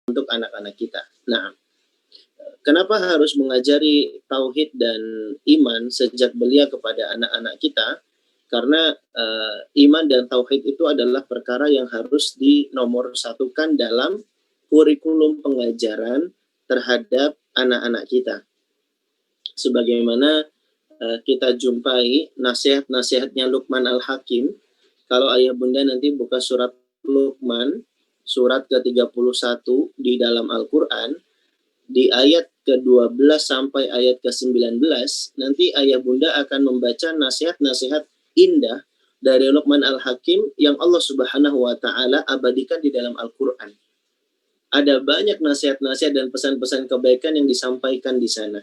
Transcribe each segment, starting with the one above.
untuk anak-anak kita. Nah, kenapa harus mengajari tauhid dan iman sejak belia kepada anak-anak kita? Karena iman dan tauhid itu adalah perkara yang harus dinomorsatukan dalam kurikulum pengajaran terhadap anak-anak kita. Sebagaimana kita jumpai nasihat-nasihatnya Luqman Al-Hakim. Kalau ayah bunda nanti buka surat Luqman, surat ke-31 di dalam Al-Quran, di ayat ke-12 sampai ayat ke-19, nanti ayah bunda akan membaca nasihat-nasihat indah dari Luqman Al-Hakim yang Allah Subhanahu wa Ta'ala abadikan di dalam Al-Quran. Ada banyak nasihat-nasihat dan pesan-pesan kebaikan yang disampaikan di sana.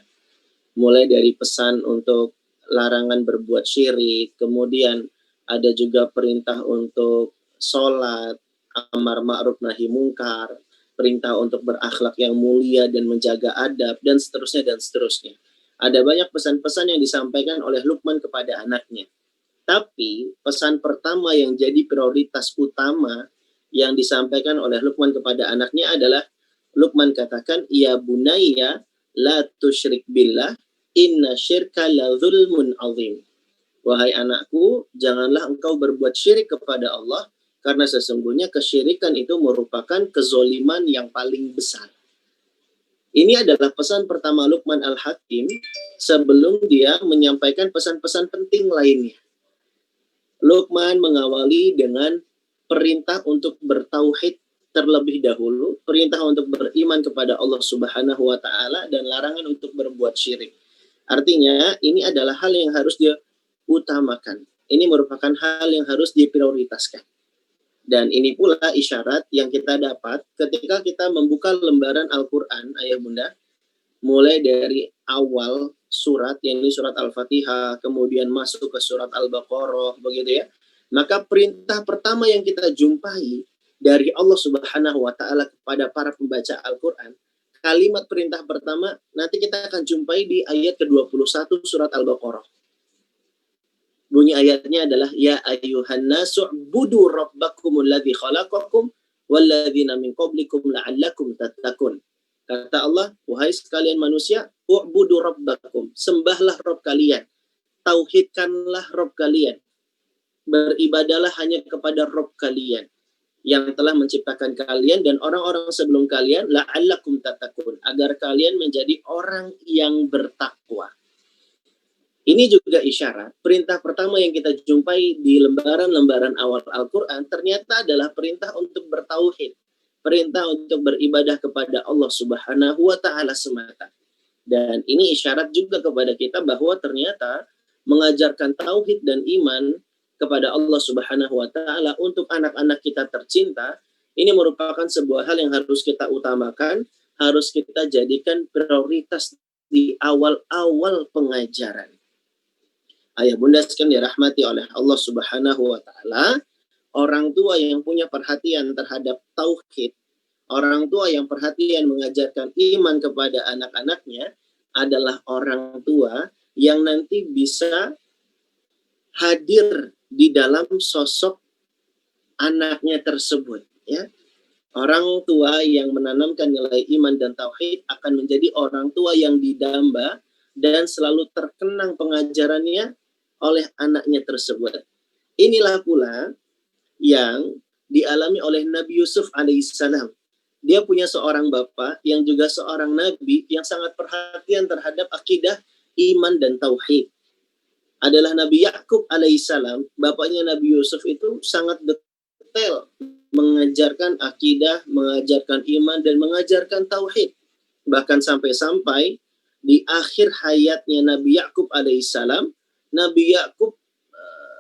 Mulai dari pesan untuk larangan berbuat syirik, kemudian ada juga perintah untuk sholat, amar ma'ruf nahi mungkar, perintah untuk berakhlak yang mulia dan menjaga adab, dan seterusnya dan seterusnya. Ada banyak pesan-pesan yang disampaikan oleh Luqman kepada anaknya. Tapi pesan pertama yang jadi prioritas utama yang disampaikan oleh Luqman kepada anaknya adalah Luqman katakan, ya bunayya la tusyrik billah inna syirka la zulmun azim. Wahai anakku, janganlah engkau berbuat syirik kepada Allah, karena sesungguhnya kesyirikan itu merupakan kezoliman yang paling besar. Ini adalah pesan pertama Luqman Al-Hakim sebelum dia menyampaikan pesan-pesan penting lainnya. Luqman mengawali dengan perintah untuk bertauhid terlebih dahulu, perintah untuk beriman kepada Allah Subhanahu wa Ta'ala, dan larangan untuk berbuat syirik. Artinya, ini adalah hal yang harus diutamakan. Ini merupakan hal yang harus diprioritaskan. Dan ini pula isyarat yang kita dapat ketika kita membuka lembaran Al-Quran, ayah bunda, mulai dari awal surat, yang ini surat Al-Fatihah, kemudian masuk ke surat Al-Baqarah, begitu ya. Maka perintah pertama yang kita jumpai dari Allah Subhanahu wa Ta'ala kepada para pembaca Al-Quran, kalimat perintah pertama nanti kita akan jumpai di ayat ke-21 surat Al-Baqarah. Bunyi ayatnya adalah ya ayyuhan nasu budu rabbakumul ladzi khalaqakum walladzina min qablikum la'allakum tattaqun. Kata Allah, wahai sekalian manusia, u'budu rabbakum, sembahlah Rabb kalian, tauhidkanlah Rabb kalian, beribadalah hanya kepada Rabb kalian yang telah menciptakan kalian dan orang-orang sebelum kalian, la'allakum tattaqun, agar kalian menjadi orang yang bertakwa. Ini juga isyarat, perintah pertama yang kita jumpai di lembaran-lembaran awal Al-Quran ternyata adalah perintah untuk bertauhid, perintah untuk beribadah kepada Allah Subhanahu wa Ta'ala semata. Dan ini isyarat juga kepada kita bahwa ternyata mengajarkan tauhid dan iman kepada Allah Subhanahu wa Ta'ala untuk anak-anak kita tercinta, ini merupakan sebuah hal yang harus kita utamakan, harus kita jadikan prioritas di awal-awal pengajaran. Ayah bunda sekalian dirahmati oleh Allah Subhanahu wa Ta'ala, orang tua yang punya perhatian terhadap tauhid, orang tua yang perhatian mengajarkan iman kepada anak-anaknya adalah orang tua yang nanti bisa hadir di dalam sosok anaknya tersebut, ya. Orang tua yang menanamkan nilai iman dan tauhid akan menjadi orang tua yang didamba dan selalu terkenang pengajarannya oleh anaknya tersebut. Inilah pula yang dialami oleh Nabi Yusuf alaihissalam. Dia punya seorang bapak yang juga seorang nabi yang sangat perhatian terhadap akidah, iman, dan tauhid. Adalah Nabi Yakub alaihissalam. Bapaknya Nabi Yusuf itu sangat detail mengajarkan akidah, mengajarkan iman, dan mengajarkan tauhid. Bahkan sampai-sampai di akhir hayatnya Nabi Yakub alaihissalam, Nabi Yakub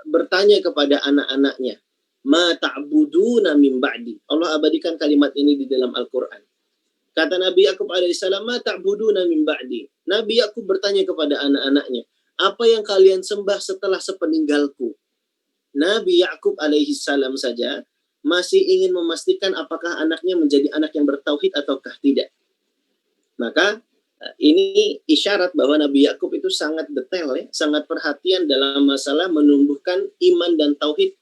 bertanya kepada anak-anaknya, ma ta'buduna min ba'di. Allah abadikan kalimat ini di dalam Al-Quran. Kata Nabi Yakub alaihissalam, ma ta'buduna min ba'di. Nabi Yakub bertanya kepada anak-anaknya, apa yang kalian sembah setelah sepeninggalku? Nabi Yakub alaihissalam saja masih ingin memastikan apakah anaknya menjadi anak yang bertauhid ataukah tidak. Maka ini isyarat bahwa Nabi Yakub itu sangat detail, ya, sangat perhatian dalam masalah menumbuhkan iman dan tauhid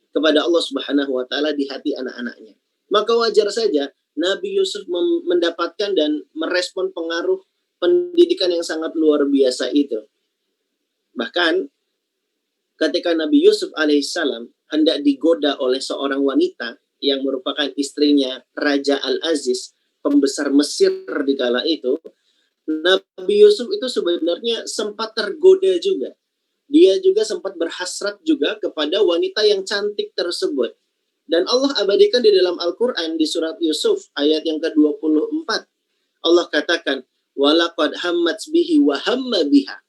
kepada Allah Subhanahu wa Ta'ala di hati anak-anaknya. Maka wajar saja Nabi Yusuf mendapatkan dan merespon pengaruh pendidikan yang sangat luar biasa itu. Bahkan ketika Nabi Yusuf alaihissalam hendak digoda oleh seorang wanita yang merupakan istrinya Raja Al-Aziz, pembesar Mesir di kala itu, Nabi Yusuf itu sebenarnya sempat tergoda juga. Dia juga sempat berhasrat juga kepada wanita yang cantik tersebut. Dan Allah abadikan di dalam Al-Quran di surat Yusuf ayat yang ke-24. Allah katakan, walaqad hammat bihi wa hamma biha.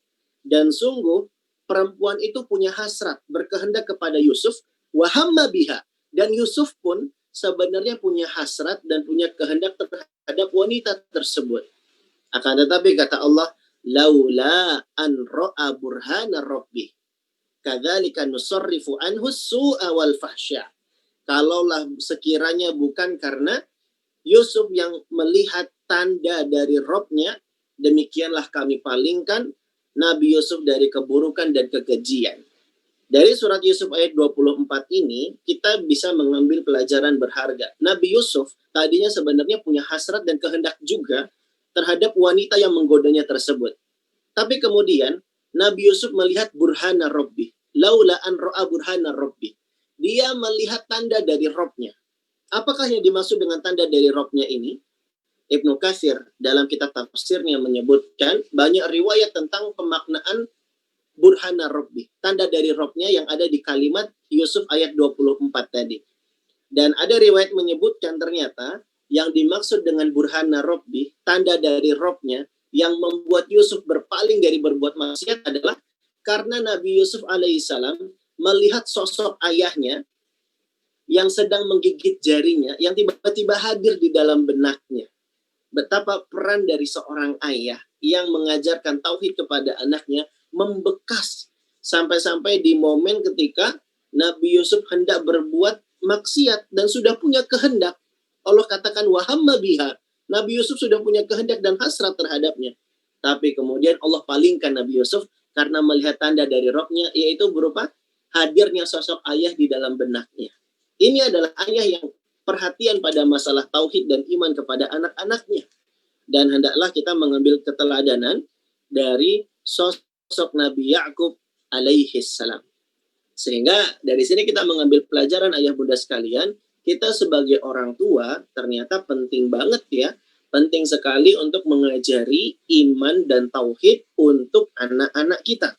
Dan sungguh perempuan itu punya hasrat, berkehendak kepada Yusuf, wa hamma biha. Dan Yusuf pun sebenarnya punya hasrat dan punya kehendak terhadap wanita tersebut. Akan tetapi kata Allah, laula an ra'a burhana rabbih kadzalika nusarrifu anhu su'a wal fahsya. Kalaulah sekiranya bukan karena Yusuf yang melihat tanda dari Robnya, demikianlah kami palingkan Nabi Yusuf dari keburukan dan kekejian. Dari surat Yusuf ayat 24 ini, kita bisa mengambil pelajaran berharga. Nabi Yusuf tadinya sebenarnya punya hasrat dan kehendak juga terhadap wanita yang menggodanya tersebut. Tapi kemudian, Nabi Yusuf melihat burhana Rabbi. Laula an ra'a burhana Rabbi. Dia melihat tanda dari Robnya. Apakah yang dimaksud dengan tanda dari Robnya ini? Ibnu Katsir dalam kitab tafsirnya menyebutkan banyak riwayat tentang pemaknaan burhana Rabbi. Tanda dari Robnya yang ada di kalimat Yusuf ayat 24 tadi. Dan ada riwayat menyebutkan ternyata yang dimaksud dengan burhana Rabbi, tanda dari Robnya, yang membuat Yusuf berpaling dari berbuat maksiat adalah karena Nabi Yusuf alaihissalam melihat sosok ayahnya yang sedang menggigit jarinya, yang tiba-tiba hadir di dalam benaknya. Betapa peran dari seorang ayah yang mengajarkan tauhid kepada anaknya membekas sampai-sampai di momen ketika Nabi Yusuf hendak berbuat maksiat dan sudah punya kehendak. Allah katakan wahamma biha. Nabi Yusuf sudah punya kehendak dan hasrat terhadapnya. Tapi kemudian Allah palingkan Nabi Yusuf karena melihat tanda dari Robnya, yaitu berupa hadirnya sosok ayah di dalam benaknya. Ini adalah ayah yang perhatian pada masalah tauhid dan iman kepada anak-anaknya. Dan hendaklah kita mengambil keteladanan dari sosok Nabi Yakub alaihi salam. Sehingga dari sini kita mengambil pelajaran ayah bunda sekalian, kita sebagai orang tua ternyata penting banget ya, penting sekali untuk mengajari iman dan tauhid untuk anak-anak kita.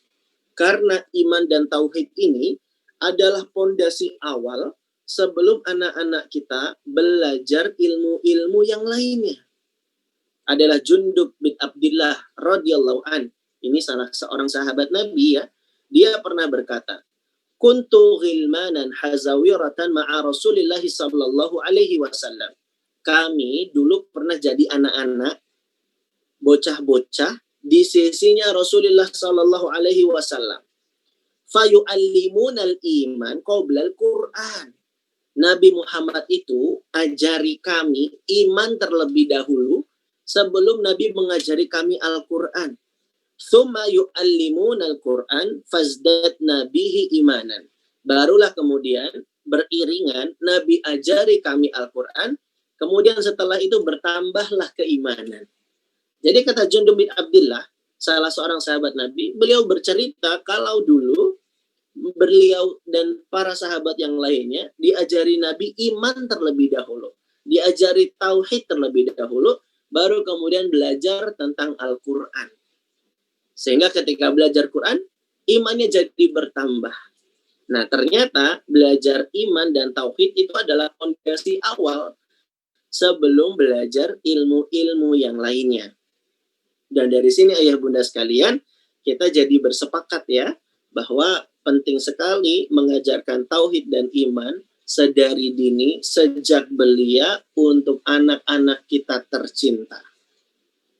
Karena iman dan tauhid ini adalah pondasi awal sebelum anak-anak kita belajar ilmu-ilmu yang lainnya. Adalah Jundub bin Abdillah radhiyallahu an. Ini salah seorang sahabat Nabi ya. Dia pernah berkata, kuntu ghilmanan hazawiratan ma'a Rasulillah sallallahu alaihi wasallam. Kami dulu pernah jadi anak-anak, bocah-bocah di sisinya Rasulullah sallallahu alaihi wasallam. Fayu'allimunal iman qoblal Qur'an. Nabi Muhammad itu ajari kami iman terlebih dahulu sebelum Nabi mengajari kami Al-Quran. Tsumma yu'allimunal Qur'an fazdatna bihi imanan. Barulah kemudian beriringan Nabi ajari kami Al-Quran, kemudian setelah itu bertambahlah keimanan. Jadi kata Jundub bin Abdillah, salah seorang sahabat Nabi, beliau bercerita kalau dulu beliau dan para sahabat yang lainnya diajari Nabi iman terlebih dahulu, diajari tauhid terlebih dahulu, baru kemudian belajar tentang Al-Quran. Sehingga ketika belajar Quran, imannya jadi bertambah. Nah, ternyata belajar iman dan tauhid itu adalah fondasi awal sebelum belajar ilmu-ilmu yang lainnya. Dan dari sini ayah bunda sekalian, kita jadi bersepakat ya, bahwa penting sekali mengajarkan tauhid dan iman sedari dini, sejak belia untuk anak-anak kita tercinta.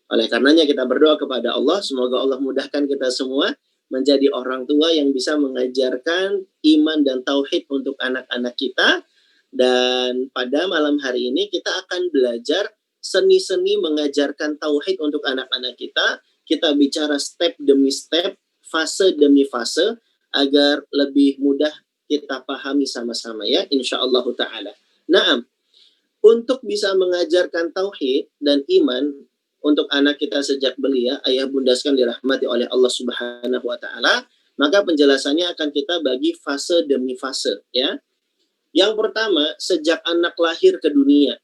Oleh karenanya kita berdoa kepada Allah, semoga Allah mudahkan kita semua menjadi orang tua yang bisa mengajarkan iman dan tauhid untuk anak-anak kita. Dan pada malam hari ini kita akan belajar seni-seni mengajarkan tauhid untuk anak-anak kita. Kita bicara step demi step, fase demi fase, agar lebih mudah kita pahami sama-sama ya, insyaallah ta'ala. Naam. Untuk bisa mengajarkan tauhid dan iman untuk anak kita sejak belia, ayah bunda sekalian dirahmati oleh Allah Subhanahu wa taala, maka penjelasannya akan kita bagi fase demi fase ya. Yang pertama, sejak anak lahir ke dunia.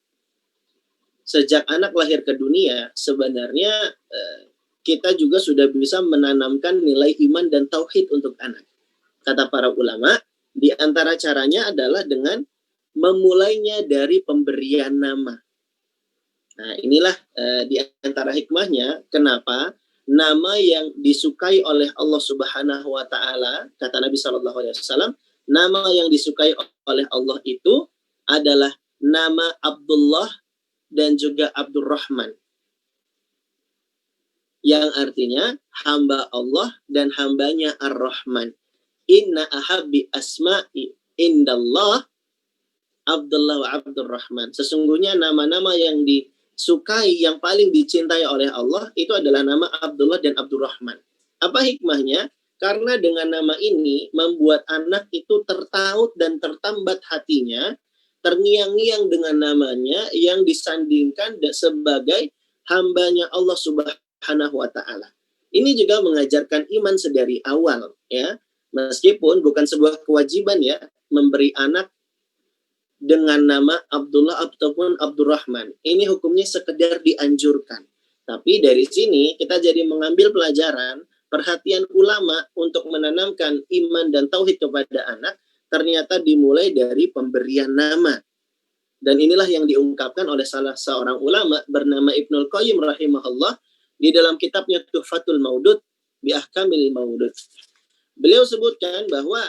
Sejak anak lahir ke dunia, sebenarnya kita juga sudah bisa menanamkan nilai iman dan tauhid untuk anak. Kata para ulama, di antara caranya adalah dengan memulainya dari pemberian nama. Nah, inilah di antara hikmahnya kenapa nama yang disukai oleh Allah Subhanahu wa taala, kata Nabi sallallahu alaihi wasallam, nama yang disukai oleh Allah itu adalah nama Abdullah dan juga Abdurrahman. Yang artinya hamba Allah dan hambanya Ar-Rahman. Inna ahabbi asma'i indallah Abdullah wa Abdurrahman. Sesungguhnya nama-nama yang disukai, yang paling dicintai oleh Allah itu adalah nama Abdullah dan Abdurrahman. Apa hikmahnya? Karena dengan nama ini membuat anak itu tertaut dan tertambat hatinya, terngiang-ngiang dengan namanya yang disandingkan sebagai hambanya Allah Subhanahu wa taala. Ini juga mengajarkan iman sedari awal ya. Meskipun bukan sebuah kewajiban ya memberi anak dengan nama Abdullah ataupun Abdurrahman. Ini hukumnya sekedar dianjurkan. Tapi dari sini kita jadi mengambil pelajaran, perhatian ulama untuk menanamkan iman dan tauhid kepada anak ternyata dimulai dari pemberian nama. Dan inilah yang diungkapkan oleh salah seorang ulama bernama Ibnul Qayyim rahimahullah di dalam kitabnya Tuhfatul Maudud bi Ahkamil Maudud. Beliau sebutkan bahwa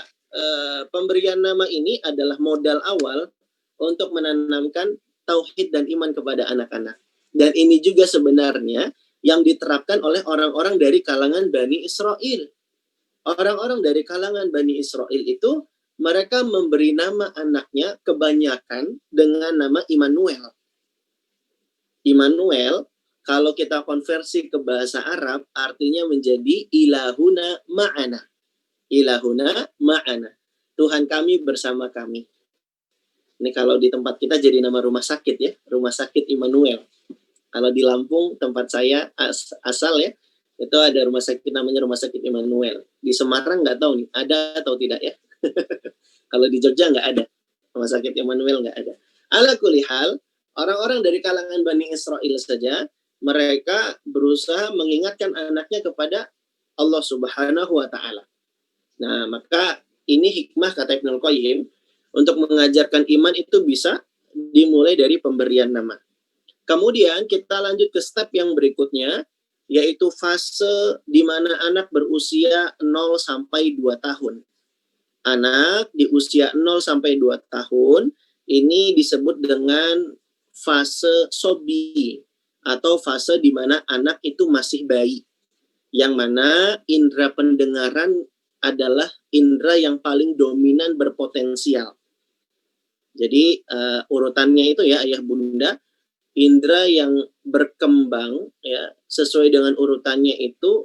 pemberian nama ini adalah modal awal untuk menanamkan tauhid dan iman kepada anak-anak. Dan ini juga sebenarnya yang diterapkan oleh orang-orang dari kalangan Bani Israel. Orang-orang dari kalangan Bani Israel itu mereka memberi nama anaknya kebanyakan dengan nama Immanuel. Immanuel, kalau kita konversi ke bahasa Arab, artinya menjadi ilahuna ma'ana. Ilahuna ma'ana. Tuhan kami bersama kami. Ini kalau di tempat kita jadi nama rumah sakit ya, Rumah Sakit Immanuel. Kalau di Lampung tempat saya asal ya, itu ada rumah sakit namanya Rumah Sakit Immanuel. Di Semarang nggak tahu nih, ada atau tidak ya. Kalau di Jogja nggak ada. Rumah Sakit Immanuel nggak ada. Ala kulli hal, orang-orang dari kalangan Bani Israel saja, mereka berusaha mengingatkan anaknya kepada Allah Subhanahu wa taala. Nah, maka ini hikmah kata Ibnul Qayyim, untuk mengajarkan iman itu bisa dimulai dari pemberian nama. Kemudian kita lanjut ke step yang berikutnya, yaitu fase di mana anak berusia 0 sampai 2 tahun. Anak di usia 0 sampai 2 tahun ini disebut dengan fase sobi atau fase di mana anak itu masih bayi. Yang mana indera pendengaran adalah indera yang paling dominan berpotensial. Jadi urutannya itu ya ayah bunda, indera yang berkembang ya sesuai dengan urutannya itu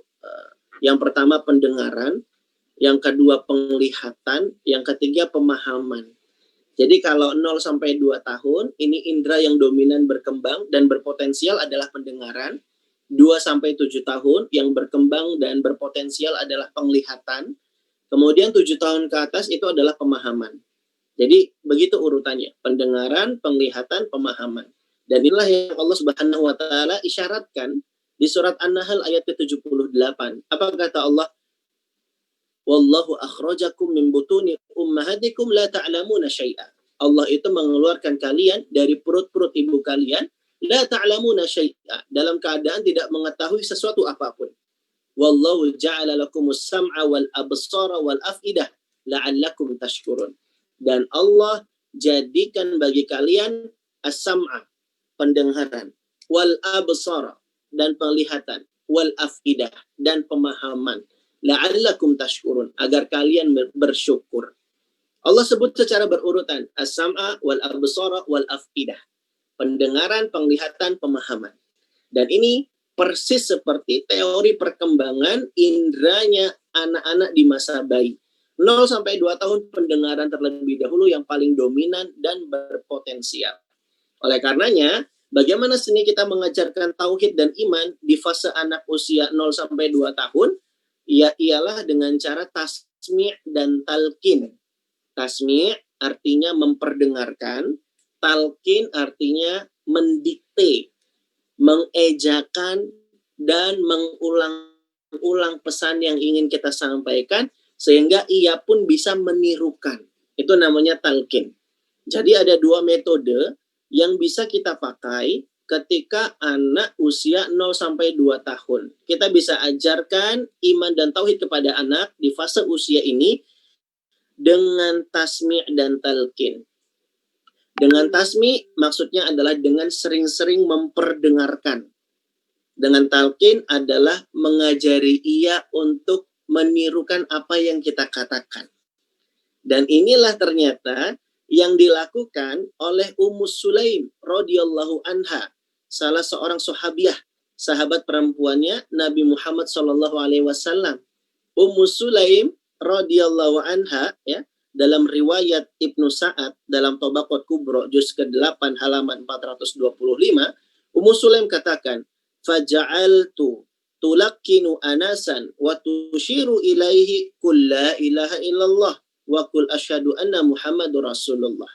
yang pertama pendengaran, yang kedua penglihatan, yang ketiga pemahaman. Jadi kalau 0 sampai 2 tahun ini indera yang dominan berkembang dan berpotensial adalah pendengaran. 2 sampai 7 tahun yang berkembang dan berpotensial adalah penglihatan. Kemudian 7 tahun ke atas itu adalah pemahaman. Jadi begitu urutannya, pendengaran, penglihatan, pemahaman. Dan inilah yang Allah Subhanahu wa taala isyaratkan di surat An-Nahl ayat ke-78. Apa kata Allah? Wallahu akhrajakum min butuni ummahatikum la ta'lamuna syai'a. Allah itu mengeluarkan kalian dari perut-perut ibu kalian la ta'lamuna syai'a, dalam keadaan tidak mengetahui sesuatu apapun. Wallahu ja'ala lakumus sam'a wal absara wal afidah la'allakum tashkurun. Dan Allah jadikan bagi kalian as-sam'a, pendengaran, wal absara, dan penglihatan, wal afidah, dan pemahaman, la'allakum tashkurun, agar kalian bersyukur. Allah sebut secara berurutan as-sam'a wal absara wal afidah, pendengaran, penglihatan, pemahaman. Dan ini persis seperti teori perkembangan indranya anak-anak di masa bayi. 0 sampai 2 tahun pendengaran terlebih dahulu yang paling dominan dan berpotensial. Oleh karenanya, bagaimana seni kita mengajarkan tauhid dan iman di fase anak usia 0 sampai 2 tahun? Ya ialah dengan cara tasmi' dan talqin. Tasmi' artinya memperdengarkan, talqin artinya mendikte, mengejakan dan mengulang-ulang pesan yang ingin kita sampaikan sehingga ia pun bisa menirukan. Itu namanya talqin. Jadi ada dua metode yang bisa kita pakai ketika anak usia 0 sampai 2 tahun. Kita bisa ajarkan iman dan tauhid kepada anak di fase usia ini dengan tasmi' dan talqin. Dengan tasmi' maksudnya adalah dengan sering-sering memperdengarkan. Dengan talqin adalah mengajari ia untuk menirukan apa yang kita katakan. Dan inilah ternyata yang dilakukan oleh Ummu Sulaim radhiyallahu anha, salah seorang sahabiah, sahabat perempuannya Nabi Muhammad sallallahu alaihi wasallam. Ummu Sulaim radhiyallahu anha, ya, dalam riwayat Ibnu Sa'ad dalam Tabaqat Kubra juz ke-8 halaman 425, Ummu Sulaim katakan, "Faja'altu tulakkinu anasan wa tushiru ilaihi kulla ilaha illallah wa kul asyhadu anna Muhammadur Rasulullah."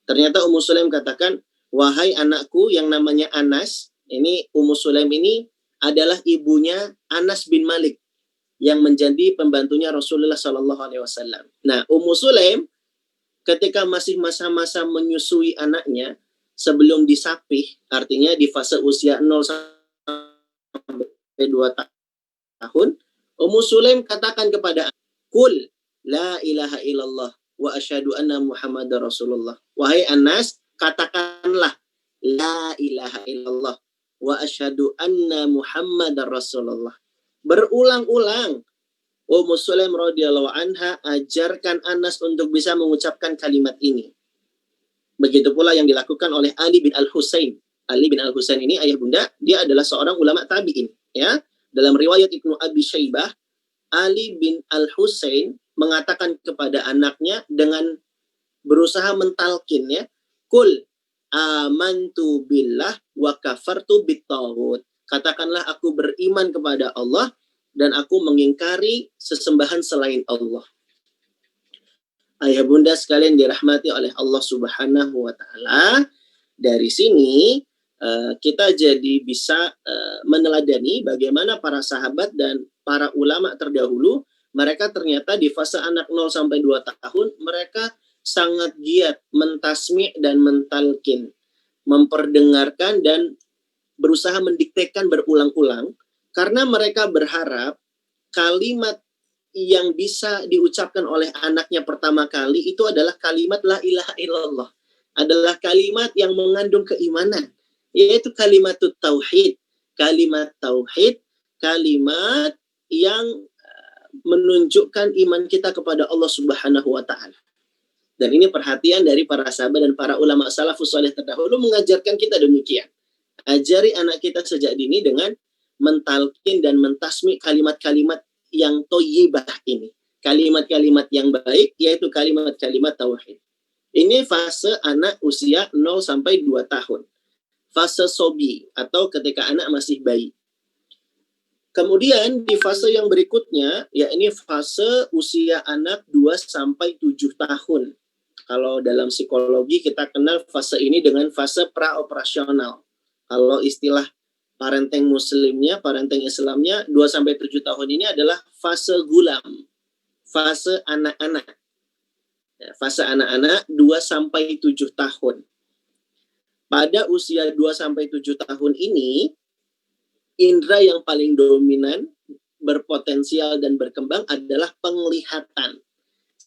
Ternyata Ummu Sulaim katakan, "Wahai anakku yang namanya Anas," ini Ummu Sulaim ini adalah ibunya Anas bin Malik yang menjadi pembantunya Rasulullah Shallallahu Alaihi Wasallam. Nah, Ummu Sulaim ketika masih masa-masa menyusui anaknya sebelum disapih, artinya di fase usia 0 sampai 2 tahun, Ummu Sulaim katakan kepada, "Kul la ilaha illallah wa asyhadu anna Muhammadar Rasulullah." Wahai Anas, katakanlah la ilaha illallah wa asyhadu anna Muhammadar Rasulullah. Berulang-ulang Ummu Sulaim radhiyallahu anha ajarkan Anas untuk bisa mengucapkan kalimat ini. Begitu pula yang dilakukan oleh Ali bin Al-Husain. Ali bin Al-Husain ini ayah bunda, dia adalah seorang ulama tabi'in, ya. Dalam riwayat Ibnu Abi Syaibah, Ali bin Al-Husain mengatakan kepada anaknya dengan berusaha mentalkin, ya, "Kul amantu billah wa kafartu bittaghut." Katakanlah aku beriman kepada Allah dan aku mengingkari sesembahan selain Allah. Ayah bunda sekalian dirahmati oleh Allah Subhanahu wa taala, dari sini kita jadi bisa meneladani bagaimana para sahabat dan para ulama terdahulu, mereka ternyata di fase anak 0 sampai 2 tahun mereka sangat giat mentasmi' dan mentalkin, memperdengarkan dan berusaha mendiktekan berulang-ulang, karena mereka berharap kalimat yang bisa diucapkan oleh anaknya pertama kali itu adalah kalimat la ilaha illallah, adalah kalimat yang mengandung keimanan, yaitu kalimat tauhid. Kalimat tauhid, kalimat yang menunjukkan iman kita kepada Allah Subhanahu wa taala. Dan ini perhatian dari para sahabat dan para ulama salafus saleh terdahulu mengajarkan kita demikian. Ajari anak kita sejak dini dengan mentalkin dan mentasmi kalimat-kalimat yang thayyibah ini. Kalimat-kalimat yang baik, yaitu kalimat-kalimat tauhid. Ini fase anak usia 0 sampai 2 tahun. Fase sobi atau ketika anak masih bayi. Kemudian di fase yang berikutnya, yakni fase usia anak 2 sampai 7 tahun. Kalau dalam psikologi kita kenal fase ini dengan fase praoperasional. Kalau istilah parenting muslimnya, parenting Islamnya, 2 sampai 7 tahun ini adalah fase gulam, fase anak-anak. Ya, fase anak-anak 2 sampai 7 tahun. Pada usia 2 sampai 7 tahun ini, indera yang paling dominan, berpotensial dan berkembang adalah penglihatan.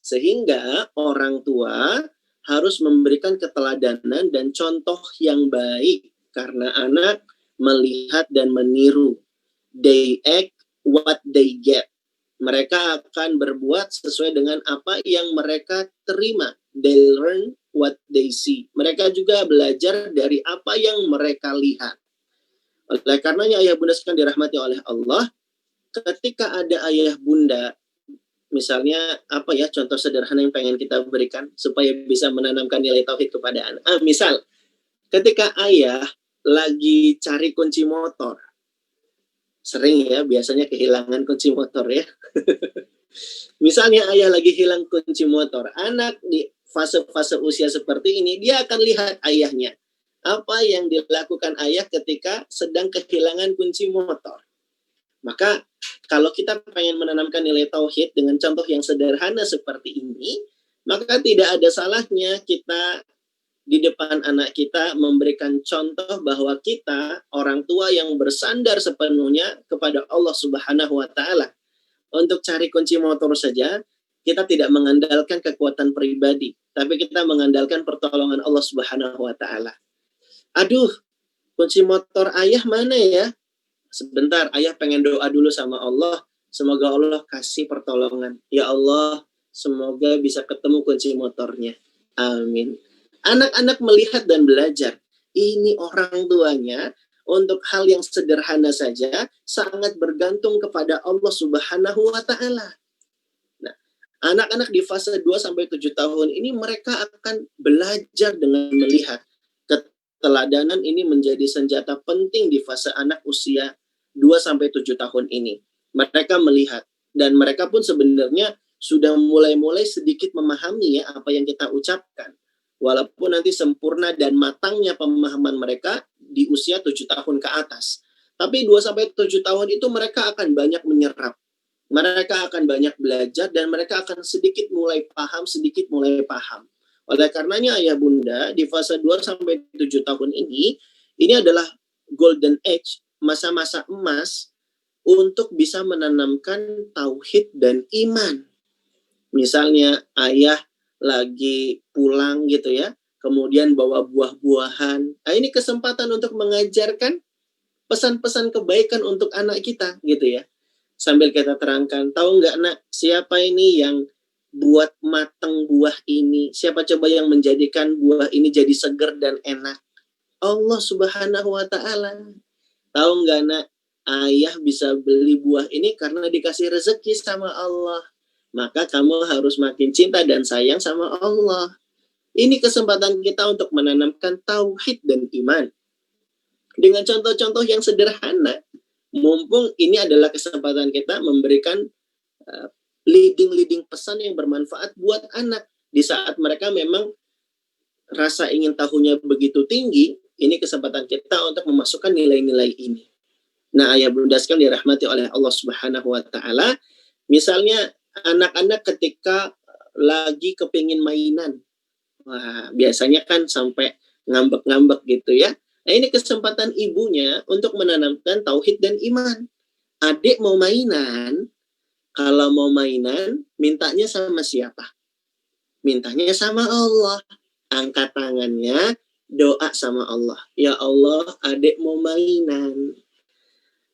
Sehingga orang tua harus memberikan keteladanan dan contoh yang baik, karena anak melihat dan meniru. They act what they get. Mereka akan berbuat sesuai dengan apa yang mereka terima. They learn what they see. Mereka juga belajar dari apa yang mereka lihat. Oleh karenanya ayah bunda sekalian dirahmati oleh Allah, ketika ada ayah bunda, misalnya apa ya contoh sederhana yang pengen kita berikan supaya bisa menanamkan nilai tauhid kepada anak. Misal Ketika ayah lagi cari kunci motor, sering ya biasanya kehilangan kunci motor ya. Misalnya ayah lagi hilang kunci motor, anak di fase-fase usia seperti ini, dia akan lihat ayahnya. Apa yang dilakukan ayah ketika sedang kehilangan kunci motor. Maka kalau kita pengen menanamkan nilai tauhid dengan contoh yang sederhana seperti ini, maka tidak ada salahnya kita di depan anak kita memberikan contoh bahwa kita orang tua yang bersandar sepenuhnya kepada Allah Subhanahu wa taala. Untuk cari kunci motor saja, kita tidak mengandalkan kekuatan pribadi, tapi kita mengandalkan pertolongan Allah Subhanahu wa taala. Aduh, kunci motor ayah mana ya? Sebentar, ayah pengen doa dulu sama Allah. Semoga Allah kasih pertolongan. Ya Allah, semoga bisa ketemu kunci motornya. Amin. Anak-anak melihat dan belajar. Ini orang tuanya untuk hal yang sederhana saja sangat bergantung kepada Allah Subhanahu wa taala. Nah, anak-anak di fase 2 sampai 7 tahun ini mereka akan belajar dengan melihat. Keteladanan ini menjadi senjata penting di fase anak usia 2 sampai 7 tahun ini. Mereka melihat dan mereka pun sebenarnya sudah mulai-mulai sedikit memahami ya apa yang kita ucapkan. Walaupun nanti sempurna dan matangnya pemahaman mereka di usia 7 tahun ke atas. Tapi 2 sampai 7 tahun itu mereka akan banyak menyerap. Mereka akan banyak belajar dan mereka akan sedikit mulai paham. Oleh karenanya ayah bunda di fase 2 sampai 7 tahun ini adalah golden age, masa-masa emas untuk bisa menanamkan tauhid dan iman. Misalnya ayah lagi pulang gitu ya, kemudian bawa buah-buahan. Nah, ini kesempatan untuk mengajarkan pesan-pesan kebaikan untuk anak kita gitu ya. Sambil kita terangkan, tahu nggak nak, siapa ini yang buat mateng buah ini? Siapa coba yang menjadikan buah ini jadi segar dan enak? Allah Subhanahu wa taala. Tahu nggak nak, ayah bisa beli buah ini karena dikasih rezeki sama Allah. Maka kamu harus makin cinta dan sayang sama Allah. Ini kesempatan kita untuk menanamkan tauhid dan iman. Dengan contoh-contoh yang sederhana. Mumpung ini adalah kesempatan kita memberikan leading pesan yang bermanfaat buat anak. Di saat mereka memang rasa ingin tahunya begitu tinggi, ini kesempatan kita untuk memasukkan nilai-nilai ini. Nah, ayah bunda sekalian dirahmati oleh Allah Subhanahu wa taala, misalnya anak-anak ketika lagi kepingin mainan, wah biasanya kan sampai ngambek-ngambek gitu ya. Nah, ini kesempatan ibunya untuk menanamkan tauhid dan iman. Adik mau mainan, kalau mau mainan, mintanya sama siapa? Mintanya sama Allah. Angkat tangannya, doa sama Allah. Ya Allah, adik mau mainan.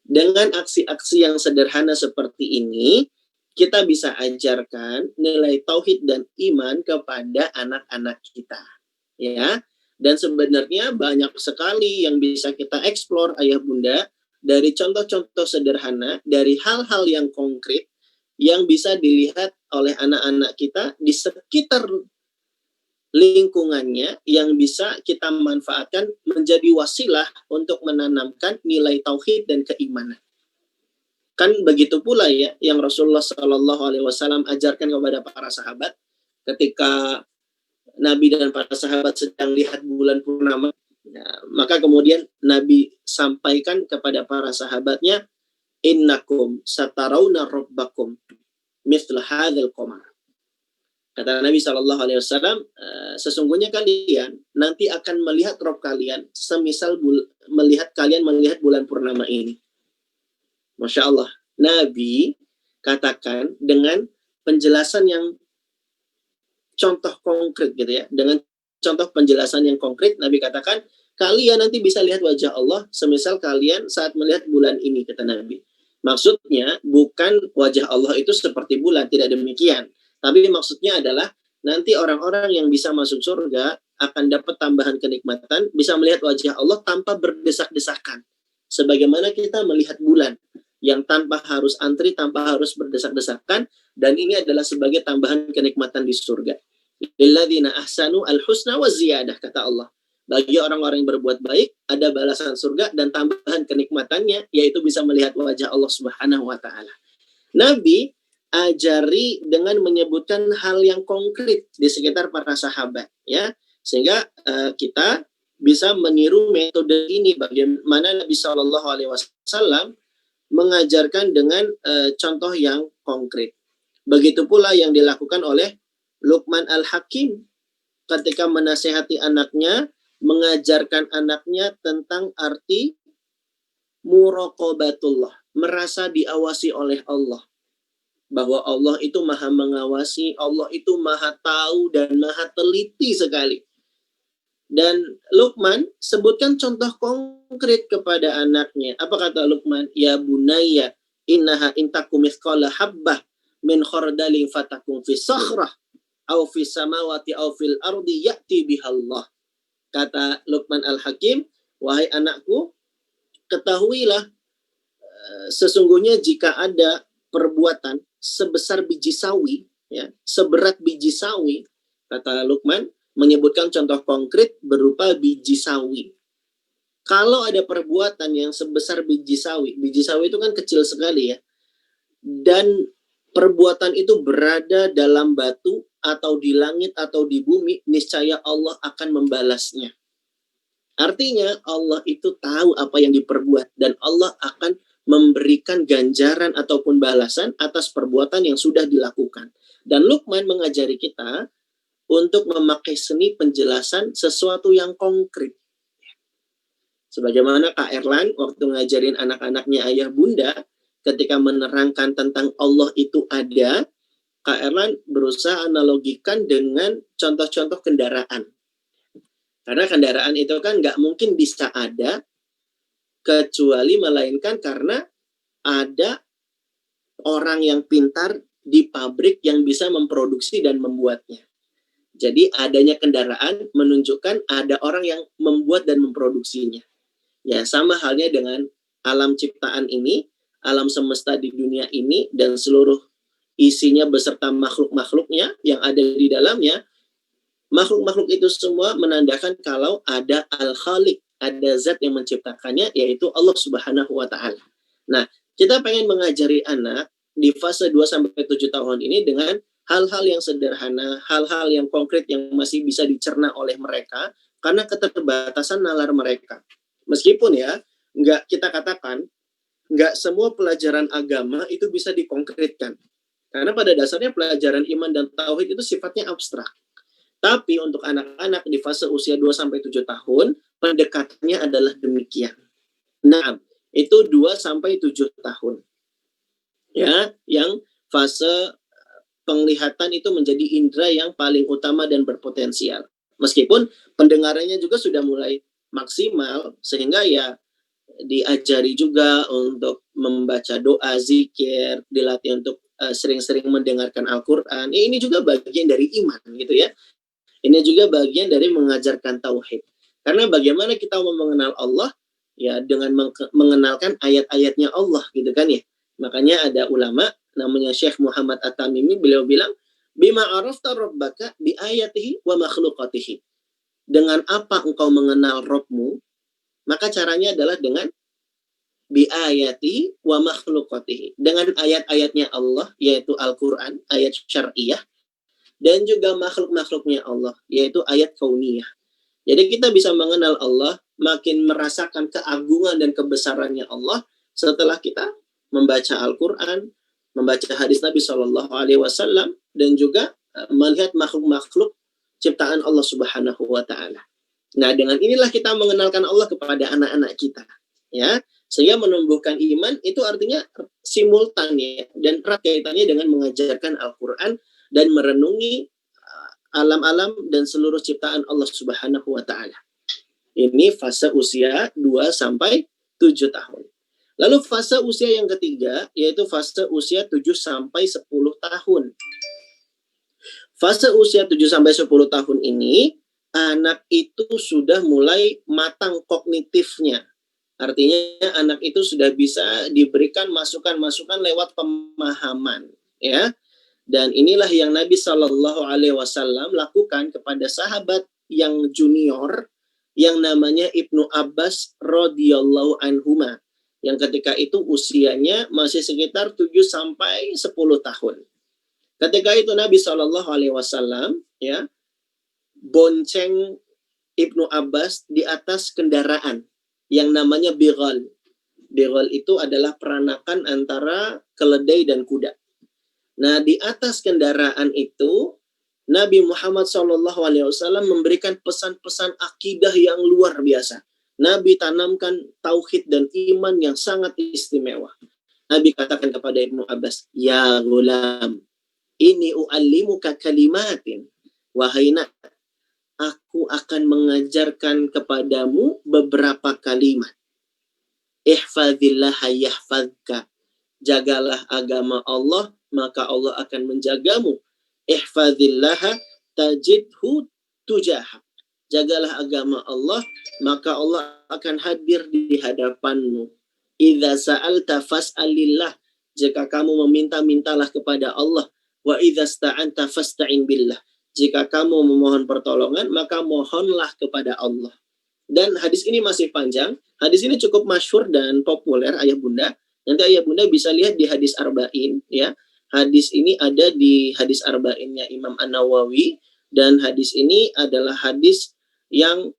Dengan aksi-aksi yang sederhana seperti ini, kita bisa ajarkan nilai tauhid dan iman kepada anak-anak kita. Ya. Dan sebenarnya banyak sekali yang bisa kita eksplor ayah bunda dari contoh-contoh sederhana, dari hal-hal yang konkret yang bisa dilihat oleh anak-anak kita di sekitar lingkungannya yang bisa kita manfaatkan menjadi wasilah untuk menanamkan nilai tauhid dan keimanan. Kan begitu pula ya yang Rasulullah Shallallahu Alaihi Wasallam ajarkan kepada para sahabat ketika Nabi dan para sahabat sedang lihat bulan purnama. Ya, maka kemudian Nabi sampaikan kepada para sahabatnya, innakum satarawna rabbakum mithla hadzal qamar. Kata Nabi Shallallahu Alaihi Wasallam, sesungguhnya kalian nanti akan melihat Rob kalian semisal kalian melihat bulan purnama ini. Masya Allah. Nabi katakan dengan penjelasan yang contoh konkret gitu ya. Dengan contoh penjelasan yang konkret, Nabi katakan, kalian nanti bisa lihat wajah Allah semisal kalian saat melihat bulan ini, kata Nabi. Maksudnya bukan wajah Allah itu seperti bulan, tidak demikian. Tapi maksudnya adalah nanti orang-orang yang bisa masuk surga akan dapat tambahan kenikmatan, bisa melihat wajah Allah tanpa berdesak-desakan. Sebagaimana kita melihat bulan yang tanpa harus antri, tanpa harus berdesak-desakan, dan ini adalah sebagai tambahan kenikmatan di surga. Lilladzina ahsanu al-husna wa ziyadah, kata Allah. Bagi orang-orang yang berbuat baik, ada balasan surga dan tambahan kenikmatannya, yaitu bisa melihat wajah Allah Subhanahu wa Ta'ala. Nabi ajari dengan menyebutkan hal yang konkret di sekitar para sahabat, ya, sehingga kita bisa meniru metode ini, bagaimana Nabi Shallallahu Alaihi Wasallam mengajarkan dengan contoh yang konkret. Begitu pula yang dilakukan oleh Luqman Al-Hakim ketika menasehati anaknya, mengajarkan anaknya tentang arti muraqabatullah, merasa diawasi oleh Allah. Bahwa Allah itu maha mengawasi, Allah itu maha tahu dan maha teliti sekali. Dan Luqman sebutkan contoh konkret kepada anaknya. Apa kata Luqman? Ya bunayya, innaha intakum mithqala habbah min khardalin fatakum fi sakhrah aw fi samawati aw fil ardi ya'ti bihallah. Kata Luqman Al-Hakim, wahai anakku, ketahuilah sesungguhnya jika ada perbuatan sebesar biji sawi, ya, seberat biji sawi, kata Luqman, menyebutkan contoh konkret berupa biji sawi. Kalau ada perbuatan yang sebesar biji sawi itu kan kecil sekali ya, dan perbuatan itu berada dalam batu atau di langit atau di bumi, niscaya Allah akan membalasnya. Artinya Allah itu tahu apa yang diperbuat dan Allah akan memberikan ganjaran ataupun balasan atas perbuatan yang sudah dilakukan. Dan Luqman mengajari kita untuk memakai seni penjelasan sesuatu yang konkret. Sebagaimana Kak Erlan waktu ngajarin anak-anaknya ayah bunda, ketika menerangkan tentang Allah itu ada, Kak Erlan berusaha analogikan dengan contoh-contoh kendaraan. Karena kendaraan itu kan nggak mungkin bisa ada, kecuali melainkan karena ada orang yang pintar di pabrik yang bisa memproduksi dan membuatnya. Jadi adanya kendaraan menunjukkan ada orang yang membuat dan memproduksinya. Ya, sama halnya dengan alam ciptaan ini, alam semesta di dunia ini, dan seluruh isinya beserta makhluk-makhluknya yang ada di dalamnya. Makhluk-makhluk itu semua menandakan kalau ada Al-Khaliq, ada zat yang menciptakannya, yaitu Allah Subhanahu wa Ta'ala. Nah, kita pengen mengajari anak di fase 2-7 tahun ini dengan hal-hal yang sederhana, hal-hal yang konkret yang masih bisa dicerna oleh mereka karena keterbatasan nalar mereka. Meskipun ya, kita katakan, nggak semua pelajaran agama itu bisa dikonkretkan. Karena pada dasarnya pelajaran iman dan tauhid itu sifatnya abstrak. Tapi untuk anak-anak di fase usia 2-7 tahun, pendekatannya adalah demikian. Nah, itu 2-7 tahun. Ya, yang fase penglihatan itu menjadi indera yang paling utama dan berpotensial. Meskipun pendengarannya juga sudah mulai maksimal, sehingga ya diajari juga untuk membaca doa, zikir, dilatih untuk sering-sering mendengarkan Al-Quran. Ini juga bagian dari iman gitu ya. Ini juga bagian dari mengajarkan tauhid. Karena bagaimana kita mau mengenal Allah, ya dengan mengenalkan ayat-ayatnya Allah gitu kan ya. Makanya ada ulama namanya Syekh Muhammad At-Tamimi, beliau bilang, bima arafta rabbaka bi ayatihi wa makhluqatihi. Dengan apa engkau mengenal Rabbmu, maka caranya adalah dengan bi ayati wa makhluqatihi. Dengan ayat-ayatnya Allah, yaitu Al-Quran, ayat syar'iyah, dan juga makhluk-makhluknya Allah, yaitu ayat kauniyah. Jadi kita bisa mengenal Allah, makin merasakan keagungan dan kebesarannya Allah setelah kita membaca Al-Quran, membaca hadis Nabi Shallallahu Alaihi Wasallam, dan juga melihat makhluk-makhluk ciptaan Allah Subhanahu Wa Taala. Nah, dengan inilah kita mengenalkan Allah kepada anak-anak kita, ya, sehingga menumbuhkan iman itu artinya simultan ya, dan erat kaitannya dengan mengajarkan Al-Quran dan merenungi alam-alam dan seluruh ciptaan Allah Subhanahu Wa Taala. Ini fase usia 2-7 tahun. Lalu fase usia yang ketiga, yaitu fase usia 7-10 tahun. Fase usia 7-10 tahun ini, anak itu sudah mulai matang kognitifnya. Artinya anak itu sudah bisa diberikan masukan-masukan lewat pemahaman. Ya. Dan inilah yang Nabi Shallallahu Alaihi Wasallam lakukan kepada sahabat yang junior, yang namanya Ibnu Abbas radhiyallahu anhuma, yang ketika itu usianya masih sekitar 7 sampai 10 tahun. Ketika itu Nabi Shallallahu alaihi wasallam ya bonceng Ibnu Abbas di atas kendaraan yang namanya bighal. Bighal itu adalah peranakan antara keledai dan kuda. Nah, di atas kendaraan itu Nabi Muhammad SAW memberikan pesan-pesan akidah yang luar biasa. Nabi tanamkan tauhid dan iman yang sangat istimewa. Nabi katakan kepada Ibnu Abbas, "Ya gulam, ini u'allimuka kalimatin." Wahai nak, aku akan mengajarkan kepadamu beberapa kalimat. Ihfazillaha yahfazka. Jagalah agama Allah, maka Allah akan menjagamu. Ihfazillaha tajidhu tujahak. Jagalah agama Allah, maka Allah akan hadir di hadapanmu. Idza sa'alta fas'alillah. Jika kamu meminta, mintalah kepada Allah. Wa idza sta'anta fasta'in billah. Jika kamu memohon pertolongan, maka mohonlah kepada Allah. Dan hadis ini masih panjang. Hadis ini cukup masyhur dan populer, ayah bunda. Nanti ayah bunda bisa lihat di hadis Arba'in. Ya. Hadis ini ada di hadis Arba'innya Imam An-Nawawi. Dan hadis ini adalah hadis yang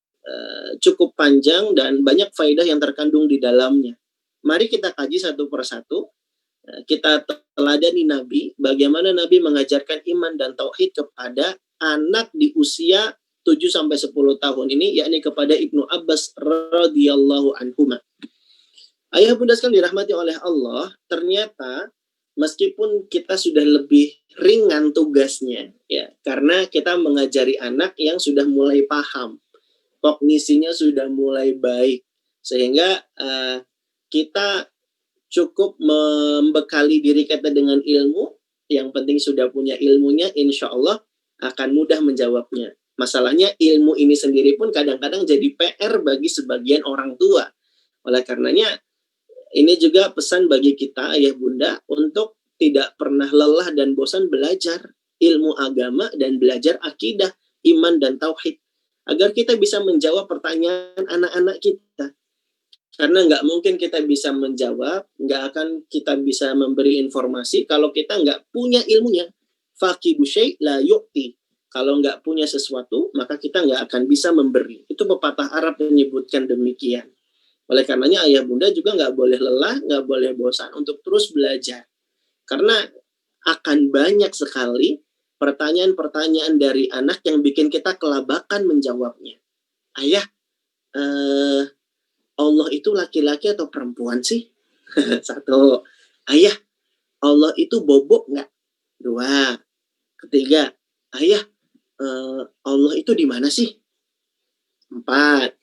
cukup panjang dan banyak faedah yang terkandung di dalamnya. Mari kita kaji satu persatu. Kita teladani Nabi, bagaimana Nabi mengajarkan iman dan tauhid kepada anak di usia 7-10 tahun ini, yakni kepada Ibnu Abbas radhiyallahu anhuma. Ayah bunda sekalian dirahmati oleh Allah, ternyata meskipun kita sudah lebih ringan tugasnya, ya, karena kita mengajari anak yang sudah mulai paham, kognisinya sudah mulai baik, sehingga kita cukup membekali diri kita dengan ilmu. Yang penting sudah punya ilmunya, insya Allah akan mudah menjawabnya. Masalahnya ilmu ini sendiri pun kadang-kadang jadi PR bagi sebagian orang tua. Oleh karenanya, ini juga pesan bagi kita, ayah bunda, untuk tidak pernah lelah dan bosan belajar ilmu agama dan belajar akidah, iman, dan tauhid. Agar kita bisa menjawab pertanyaan anak-anak kita. Karena nggak mungkin kita bisa menjawab, nggak akan kita bisa memberi informasi kalau kita nggak punya ilmunya. Faqidu syai' la yu'ti. Kalau nggak punya sesuatu, maka kita nggak akan bisa memberi. Itu pepatah Arab menyebutkan demikian. Oleh karenanya ayah bunda juga nggak boleh lelah, nggak boleh bosan untuk terus belajar. Karena akan banyak sekali pertanyaan-pertanyaan dari anak yang bikin kita kelabakan menjawabnya. Ayah, Allah itu laki-laki atau perempuan sih? Satu. Ayah, Allah itu bobok nggak? Dua. Ketiga, ayah, Allah itu di mana sih? Empat.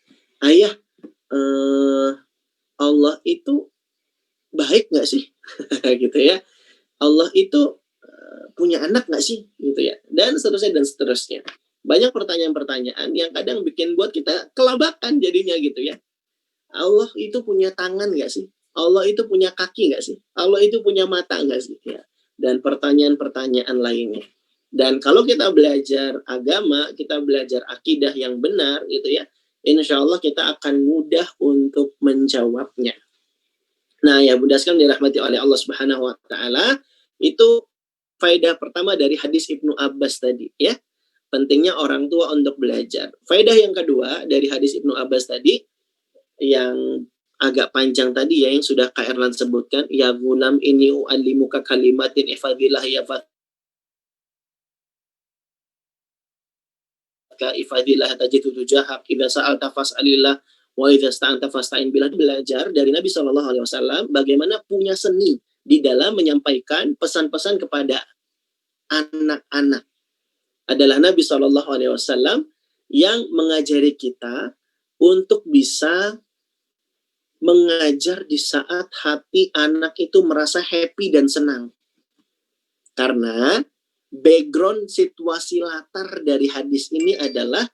Ayah, Allah itu baik nggak sih? Gitu ya. Allah itu punya anak nggak sih? Gitu ya. Dan seterusnya dan seterusnya. Banyak pertanyaan-pertanyaan yang kadang bikin buat kita kelabakan jadinya gitu ya. Allah itu punya tangan nggak sih? Allah itu punya kaki nggak sih? Allah itu punya mata nggak sih? Ya. Dan pertanyaan-pertanyaan lainnya. Dan kalau kita belajar agama, kita belajar akidah yang benar gitu ya, insya Allah kita akan mudah untuk menjawabnya. Nah ya bunda sekalian dirahmati oleh Allah Subhanahu Wa Taala, itu faedah pertama dari hadis Ibnu Abbas tadi ya. Pentingnya orang tua untuk belajar. Faedah yang kedua dari hadis Ibnu Abbas tadi, yang agak panjang tadi ya, yang sudah Kak Erlan sebutkan, ya gulam ini u'allimuka kalimatin ifadillah ya ifadillah tajidu tujahak idza sa'alta fas'alillah wa idza sta'anta fasta'in billah. Belajar dari Nabi Shallallahu alaihi wasallam bagaimana punya seni di dalam menyampaikan pesan-pesan kepada anak-anak. Adalah Nabi Shallallahu alaihi wasallam yang mengajari kita untuk bisa mengajar di saat hati anak itu merasa happy dan senang. Karena background situasi latar dari hadis ini adalah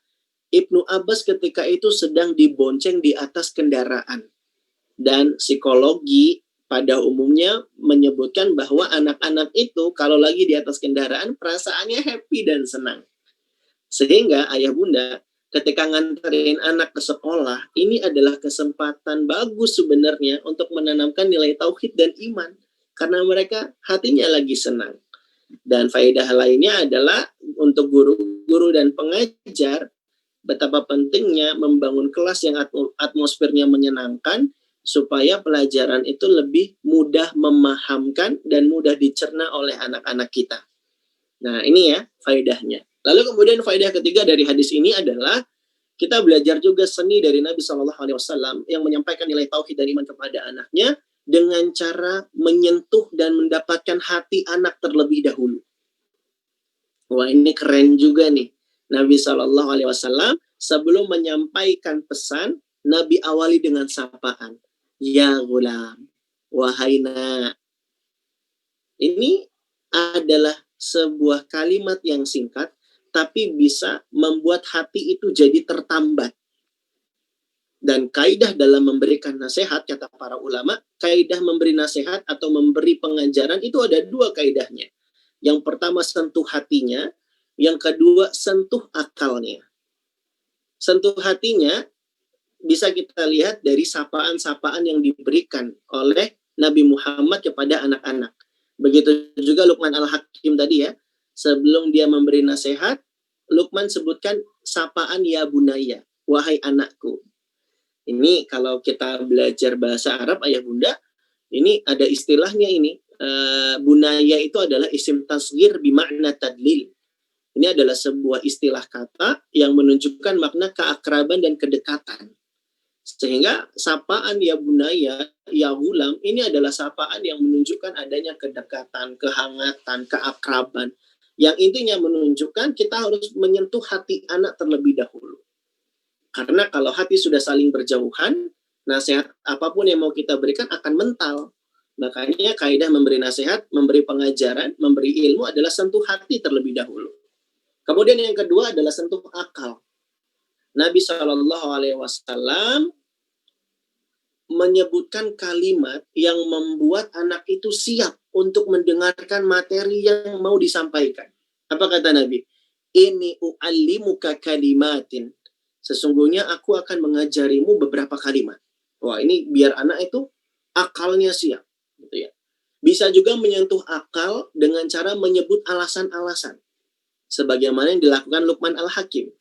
Ibnu Abbas ketika itu sedang dibonceng di atas kendaraan. Dan psikologi pada umumnya menyebutkan bahwa anak-anak itu kalau lagi di atas kendaraan perasaannya happy dan senang. Sehingga ayah bunda, ketika nganterin anak ke sekolah, ini adalah kesempatan bagus sebenarnya untuk menanamkan nilai tauhid dan iman. Karena mereka hatinya lagi senang. Dan faedah lainnya adalah untuk guru-guru dan pengajar, betapa pentingnya membangun kelas yang atmosfernya menyenangkan, supaya pelajaran itu lebih mudah memahamkan dan mudah dicerna oleh anak-anak kita. Nah ini ya faedahnya. Lalu kemudian faedah ketiga dari hadis ini adalah kita belajar juga seni dari Nabi SAW yang menyampaikan nilai tauhid dan iman kepada anaknya dengan cara menyentuh dan mendapatkan hati anak terlebih dahulu. Wah ini keren juga nih. Nabi SAW sebelum menyampaikan pesan, Nabi awali dengan sapaan. Ya gulam, wahai nak. Ini adalah sebuah kalimat yang singkat, tapi bisa membuat hati itu jadi tertambat. Dan kaidah dalam memberikan nasihat, kata para ulama, kaidah memberi nasihat atau memberi pengajaran itu ada dua kaidahnya. Yang pertama sentuh hatinya, yang kedua sentuh akalnya. Sentuh hatinya bisa kita lihat dari sapaan-sapaan yang diberikan oleh Nabi Muhammad kepada anak-anak. Begitu juga Luqman Al-Hakim tadi ya, sebelum dia memberi nasihat, Luqman sebutkan sapaan ya bunaya, wahai anakku. Ini kalau kita belajar bahasa Arab ayah bunda, ini ada istilahnya ini. Bunaya itu adalah isim tasghir bimakna tadlil. Ini adalah sebuah istilah kata yang menunjukkan makna keakraban dan kedekatan. Sehingga sapaan ya bunaya, ya gulam, ini adalah sapaan yang menunjukkan adanya kedekatan, kehangatan, keakraban. Yang intinya menunjukkan kita harus menyentuh hati anak terlebih dahulu. Karena kalau hati sudah saling berjauhan, nasihat apapun yang mau kita berikan akan mental. Makanya kaidah memberi nasihat, memberi pengajaran, memberi ilmu adalah sentuh hati terlebih dahulu. Kemudian yang kedua adalah sentuh akal. Nabi SAW menyebutkan kalimat yang membuat anak itu siap untuk mendengarkan materi yang mau disampaikan. Apa kata Nabi? Ini u'allimuka kalimatin. Sesungguhnya aku akan mengajarimu beberapa kalimat. Wah, ini biar anak itu akalnya siap, gitu ya. Bisa juga menyentuh akal dengan cara menyebut alasan-alasan. Sebagaimana yang dilakukan Luqman Al-Hakim.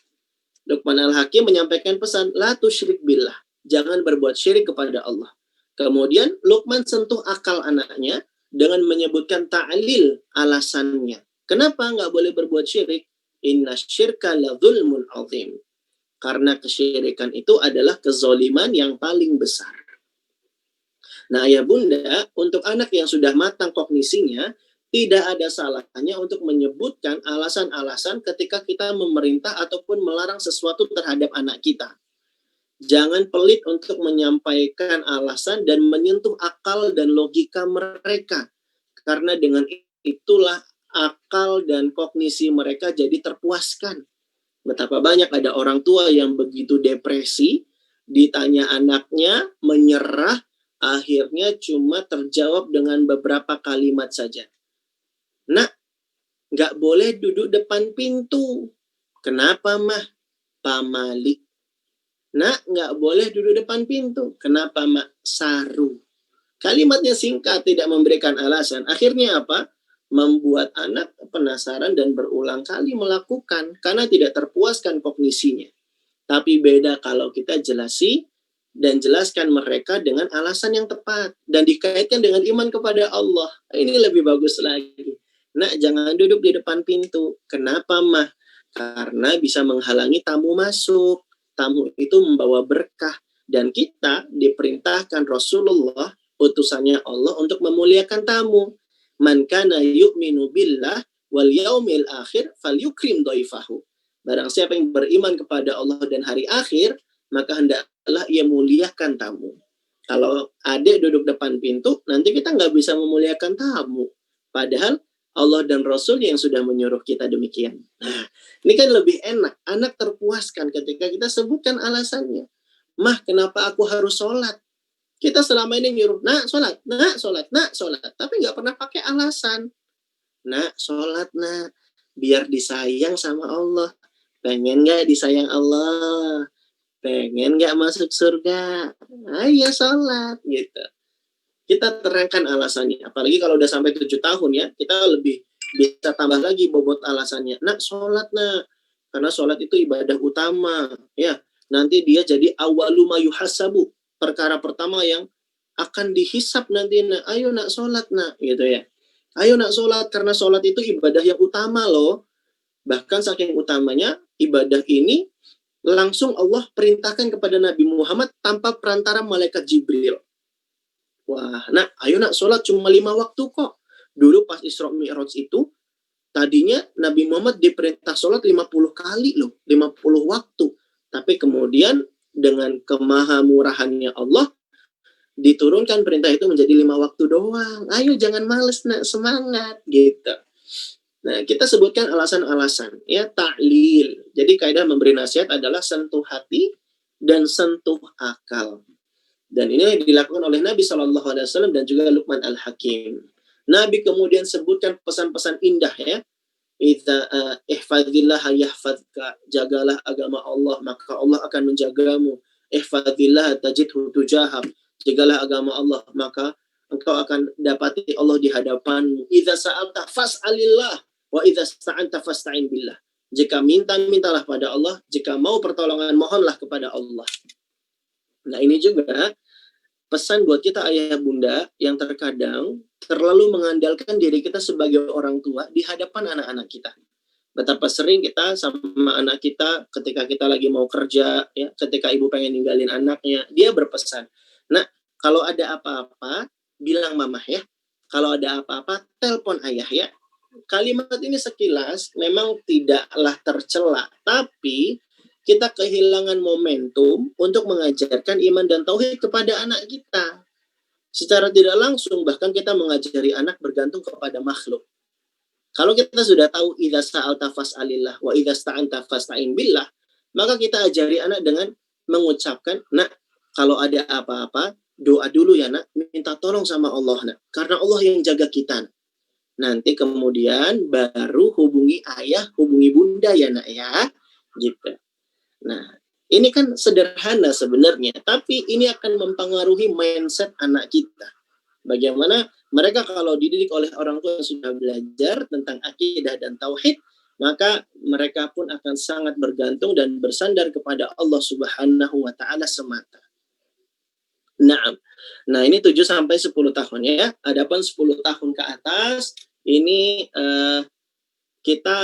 Luqman Al-Hakim menyampaikan pesan, la tusyrik billah. Jangan berbuat syirik kepada Allah. Kemudian Luqman sentuh akal anaknya dengan menyebutkan ta'lil alasannya. Kenapa nggak boleh berbuat syirik? Inna syirka la dzulmun azim. Karena kesyirikan itu adalah kezoliman yang paling besar. Nah ayah bunda, untuk anak yang sudah matang kognisinya, tidak ada salahnya untuk menyebutkan alasan-alasan ketika kita memerintah ataupun melarang sesuatu terhadap anak kita. Jangan pelit untuk menyampaikan alasan dan menyentuh akal dan logika mereka. Karena dengan itulah akal dan kognisi mereka jadi terpuaskan. Betapa banyak ada orang tua yang begitu depresi, ditanya anaknya, menyerah, akhirnya cuma terjawab dengan beberapa kalimat saja. Nak, nggak boleh duduk depan pintu. Kenapa mah? Pamalik. Nak, nggak boleh duduk depan pintu. Kenapa mak? Saru. Kalimatnya singkat, tidak memberikan alasan. Akhirnya apa? Membuat anak penasaran dan berulang kali melakukan karena tidak terpuaskan kognisinya. Tapi beda kalau kita jelasi dan jelaskan mereka dengan alasan yang tepat dan dikaitkan dengan iman kepada Allah. Ini lebih bagus lagi. Nak, jangan duduk di depan pintu. Kenapa mah? Karena bisa menghalangi tamu masuk. Tamu itu membawa berkah dan kita diperintahkan Rasulullah, utusannya Allah, untuk memuliakan tamu. Man kana yu'minu billah wal yaumil akhir falyukrim dhaifahu. Barang siapa yang beriman kepada Allah dan hari akhir, maka hendaklah ia muliakan tamu. Kalau adik duduk depan pintu, nanti kita nggak bisa memuliakan tamu. Padahal Allah dan Rasul yang sudah menyuruh kita demikian. Nah, ini kan lebih enak. Anak terpuaskan ketika kita sebutkan alasannya. Mah, kenapa aku harus sholat? Kita selama ini nyuruh, nak sholat, nak sholat, nak sholat. Tapi nggak pernah pakai alasan. Nak sholat, nak. Biar disayang sama Allah. Pengen nggak disayang Allah? Pengen nggak masuk surga? Ayo sholat gitu. Kita terangkan alasannya. Apalagi kalau udah sampai 7 tahun ya, kita lebih bisa tambah lagi bobot alasannya. Nak, sholat nak. Karena sholat itu ibadah utama. Ya, nanti dia jadi awalu ma yuhasabu. Perkara pertama yang akan dihisap nanti. Nak, ayo nak sholat nak. Gitu ya. Ayo nak sholat, karena sholat itu ibadah yang utama loh. Bahkan saking utamanya, ibadah ini langsung Allah perintahkan kepada Nabi Muhammad tanpa perantara malaikat Jibril. Wah, nak, ayo nak sholat cuma 5 waktu kok. Dulu pas Isra Mi'raj itu, tadinya Nabi Muhammad diperintah sholat 50 kali loh, 50 waktu. Tapi kemudian dengan kemahamurahannya Allah, diturunkan perintah itu menjadi 5 waktu doang. Ayo jangan males nak, semangat gitu. Nah, kita sebutkan alasan-alasan ya, ta'lil. Jadi kaidah memberi nasihat adalah sentuh hati dan sentuh akal. Dan ini dilakukan oleh Nabi SAW dan juga Luqman Al-Hakim. Nabi kemudian sebutkan pesan-pesan indah ya. Ihfadzillah yahfadzka, jagalah agama Allah maka Allah akan menjagamu. Ihfadzillah tajidhu tujahak, jagalah agama Allah maka engkau akan dapati Allah di hadapanmu. Idza sa'alta fas'alillah wa idza sta'anta fasta'in billah. Jika minta-mintalah pada Allah, jika mau pertolongan mohonlah kepada Allah. Nah, ini juga pesan buat kita ayah bunda yang terkadang terlalu mengandalkan diri kita sebagai orang tua di hadapan anak-anak kita. Betapa sering kita sama anak kita ketika kita lagi mau kerja, ya, ketika ibu pengen ninggalin anaknya, dia berpesan, "Nak, kalau ada apa-apa, bilang mamah ya. Kalau ada apa-apa, telepon ayah ya." Kalimat ini sekilas memang tidaklah tercela, tapi kita kehilangan momentum untuk mengajarkan iman dan tauhid kepada anak kita. Secara tidak langsung bahkan kita mengajari anak bergantung kepada makhluk. Kalau kita sudah tahu idza sa'alta fas'alillah wa idza sta'anta fasta'in billah, maka kita ajari anak dengan mengucapkan, "Nak, kalau ada apa-apa, doa dulu ya nak, minta tolong sama Allah nak, karena Allah yang jaga kita." Nanti kemudian baru hubungi ayah, hubungi bunda ya nak ya, gitu. Nah, ini kan sederhana sebenarnya, tapi ini akan mempengaruhi mindset anak kita. Bagaimana mereka kalau dididik oleh orang tua yang sudah belajar tentang akidah dan tauhid, maka mereka pun akan sangat bergantung dan bersandar kepada Allah Subhanahu wa taala semata. Nah, ini 7 sampai 10 tahun ya. Adapun 10 tahun ke atas ini kita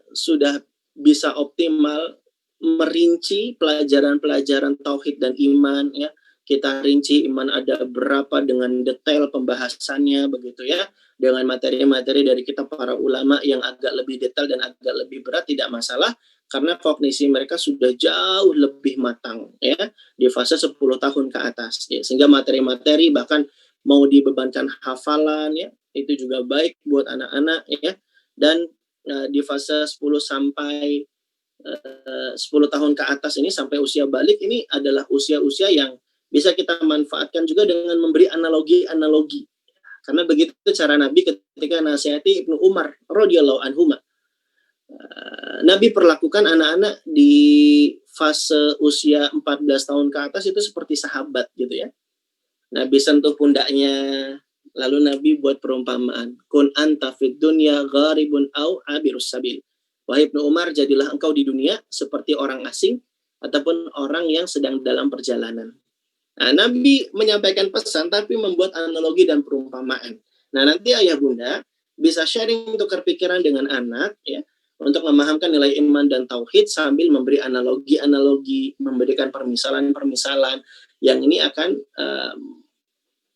sudah bisa optimal merinci pelajaran-pelajaran tauhid dan iman ya. Kita rinci iman ada berapa dengan detail pembahasannya begitu ya. Dengan materi-materi dari kita para ulama yang agak lebih detail dan agak lebih berat tidak masalah karena kognisi mereka sudah jauh lebih matang ya di fase 10 tahun ke atas ya. Sehingga materi-materi bahkan mau dibebankan hafalan ya, itu juga baik buat anak-anak ya. Dan di fase 10 sampai 10 tahun ke atas ini sampai usia balik ini adalah usia-usia yang bisa kita manfaatkan juga dengan memberi analogi-analogi. Karena begitu cara Nabi ketika nasihati Ibnu Umar radhiyallahu anhuma. Nabi perlakukan anak-anak di fase usia 14 tahun ke atas itu seperti sahabat gitu ya. Nabi sentuh pundaknya, lalu Nabi buat perumpamaan, kun anta fid dunya gharibun au abirus sabil. Wahai Ibnu Umar, jadilah engkau di dunia seperti orang asing ataupun orang yang sedang dalam perjalanan. Nah, Nabi menyampaikan pesan tapi membuat analogi dan perumpamaan. Nah, nanti ayah bunda bisa sharing tukar pikiran dengan anak ya untuk memahamkan nilai iman dan tauhid sambil memberi analogi-analogi, memberikan permisalan-permisalan yang ini akan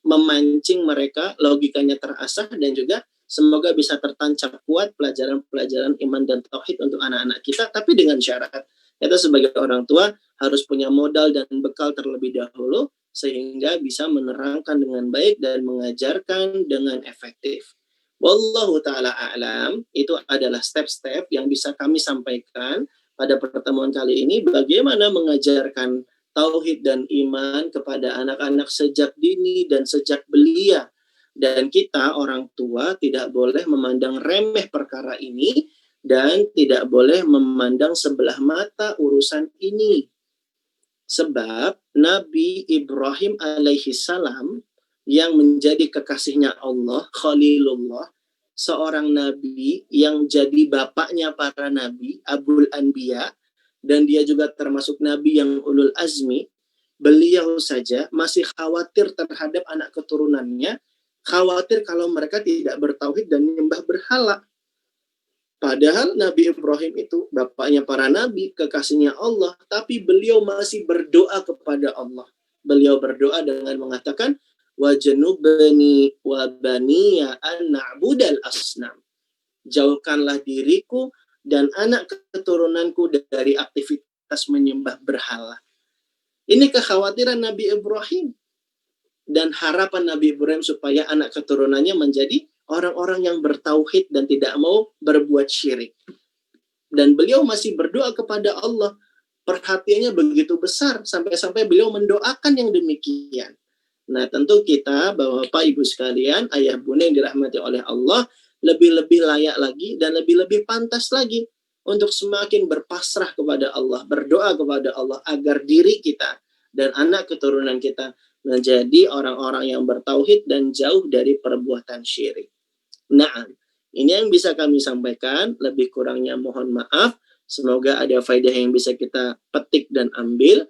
memancing mereka, logikanya terasah dan juga semoga bisa tertancap kuat pelajaran-pelajaran iman dan tauhid untuk anak-anak kita, tapi dengan syarat kita sebagai orang tua harus punya modal dan bekal terlebih dahulu sehingga bisa menerangkan dengan baik dan mengajarkan dengan efektif. Wallahu ta'ala a'lam, itu adalah step-step yang bisa kami sampaikan pada pertemuan kali ini, bagaimana mengajarkan tauhid dan iman kepada anak-anak sejak dini dan sejak belia. Dan kita orang tua tidak boleh memandang remeh perkara ini dan tidak boleh memandang sebelah mata urusan ini. Sebab Nabi Ibrahim alaihi salam yang menjadi kekasihnya Allah, Khalilullah, seorang nabi yang jadi bapaknya para nabi, Abul Anbiya, dan dia juga termasuk nabi yang ulul azmi, beliau saja masih khawatir terhadap anak keturunannya, khawatir kalau mereka tidak bertauhid dan menyembah berhala. Padahal Nabi Ibrahim itu bapaknya para nabi, kekasihnya Allah, tapi beliau masih berdoa kepada Allah. Beliau berdoa dengan mengatakan, "Wajnubni wa baniya an na'budal asnam." Jauhkanlah diriku dan anak keturunanku dari aktivitas menyembah berhala. Ini kekhawatiran Nabi Ibrahim dan harapan Nabi Ibrahim supaya anak keturunannya menjadi orang-orang yang bertauhid dan tidak mau berbuat syirik. Dan beliau masih berdoa kepada Allah. Perhatiannya begitu besar sampai-sampai beliau mendoakan yang demikian. Nah, tentu kita, Bapak Ibu sekalian, ayah bunda yang dirahmati oleh Allah, lebih-lebih layak lagi dan lebih-lebih pantas lagi untuk semakin berpasrah kepada Allah, berdoa kepada Allah agar diri kita dan anak keturunan kita menjadi orang-orang yang bertauhid dan jauh dari perbuatan syirik. Nah, ini yang bisa kami sampaikan, lebih kurangnya mohon maaf. Semoga ada faedah yang bisa kita petik dan ambil.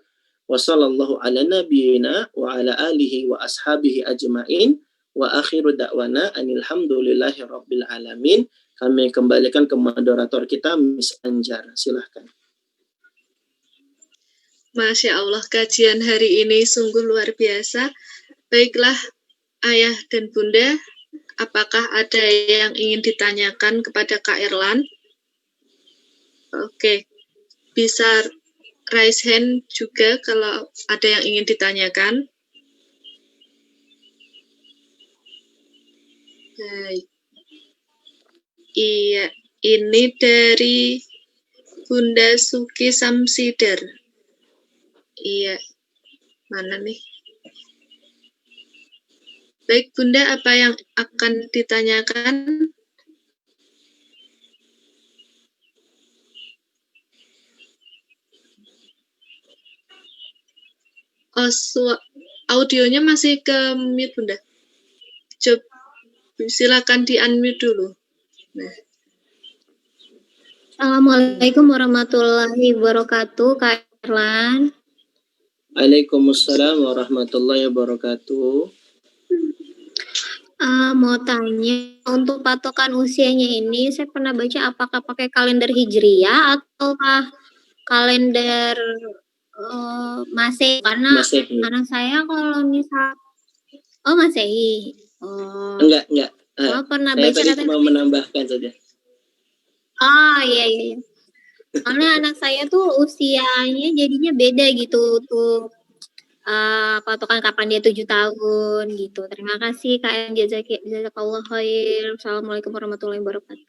Wassallallahu ala nabiyyina wa ala alihi wa ashabihi ajmain. Wa akhiru da'wana anilhamdulillahi rabbil alamin. Kami kembalikan ke moderator kita, Miss Anjar. Silahkan. Masya Allah, kajian hari ini sungguh luar biasa. Baiklah, Ayah dan Bunda, apakah ada yang ingin ditanyakan kepada Kak Erlan? Oke, bisa raise hand juga kalau ada yang ingin ditanyakan. Baik. Iya, ini dari Bunda Suki Samsider. Iya, mana nih? Baik Bunda, apa yang akan ditanyakan? Oh, audionya masih ke mute Bunda. Silakan di-unmute dulu. Nah. Assalamualaikum warahmatullahi wabarakatuh, Kak Erlan. Waalaikumsalam warahmatullahi wabarakatuh. Mau tanya, untuk patokan usianya ini, saya pernah baca apakah pakai kalender Hijriyah ataukah kalender Masehi? Karena Masehi. anak saya kalau misal, Masehi. Enggak. Pernah Saya baca tadi cuma menambahkan saja. Iya. Karena anak saya tuh usianya jadinya beda gitu tuh. Patokan kapan dia 7 tahun gitu. Terima kasih Kak, jazakallah khair. Assalamualaikum warahmatullahi wabarakatuh.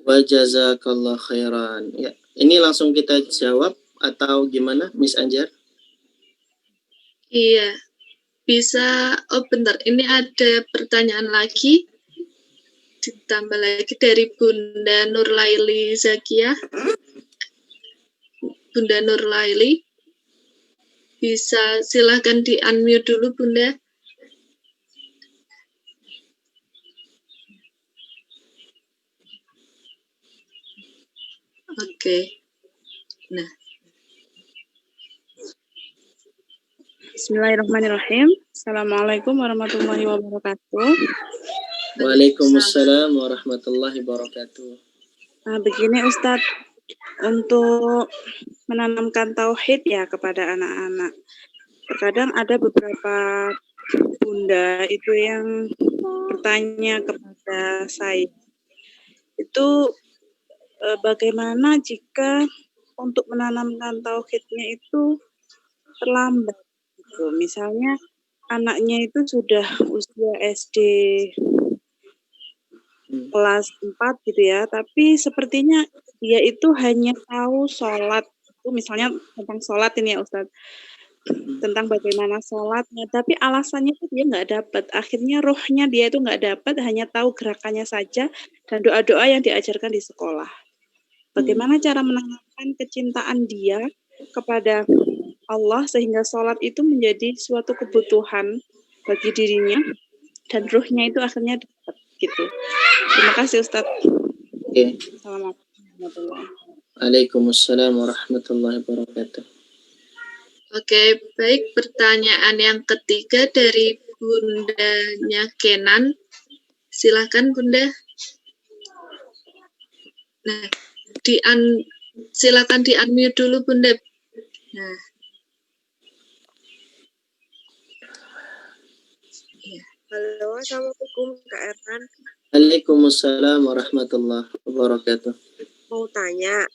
Wa jazakallah khairan. Ya, ini langsung kita jawab atau gimana, Miss Anjar? Iya, bisa. Oh bentar, ini ada pertanyaan lagi. Ditambah lagi dari Bunda Nurlaili Zakia. Bunda Nurlaili. Bisa silahkan di-unmute dulu, Bunda. Oke. Nah. Bismillahirrahmanirrahim. Assalamualaikum warahmatullahi wabarakatuh. Waalaikumsalam warahmatullahi wabarakatuh. Nah, begini Ustadz, untuk menanamkan tauhid ya kepada anak-anak. Terkadang ada beberapa bunda itu yang bertanya kepada saya, itu bagaimana jika untuk menanamkan tauhidnya itu terlambat gitu. Misalnya anaknya itu sudah usia SD kelas 4 gitu ya, tapi sepertinya dia itu hanya tahu sholat, itu misalnya tentang sholat ini ya Ustadz, tentang bagaimana sholatnya, tapi alasannya itu dia nggak dapat, akhirnya rohnya dia itu nggak dapat, hanya tahu gerakannya saja, dan doa-doa yang diajarkan di sekolah. Bagaimana cara menanamkan kecintaan dia kepada Allah sehingga sholat itu menjadi suatu kebutuhan bagi dirinya dan ruhnya itu akhirnya dapat gitu. Terima kasih Ustadz. Oke. Assalamualaikum warahmatullahi wabarakatuh. Waalaikumsalam warahmatullahi wabarakatuh. Oke, baik. Pertanyaan yang ketiga dari Bundanya Kenan. Silakan Bunda. Nah, silakan di-unmute dulu Bunda. Nah. Halo, Assalamualaikum Kak Erhan. Waalaikumsalam warahmatullahi wabarakatuh. Mau tanya,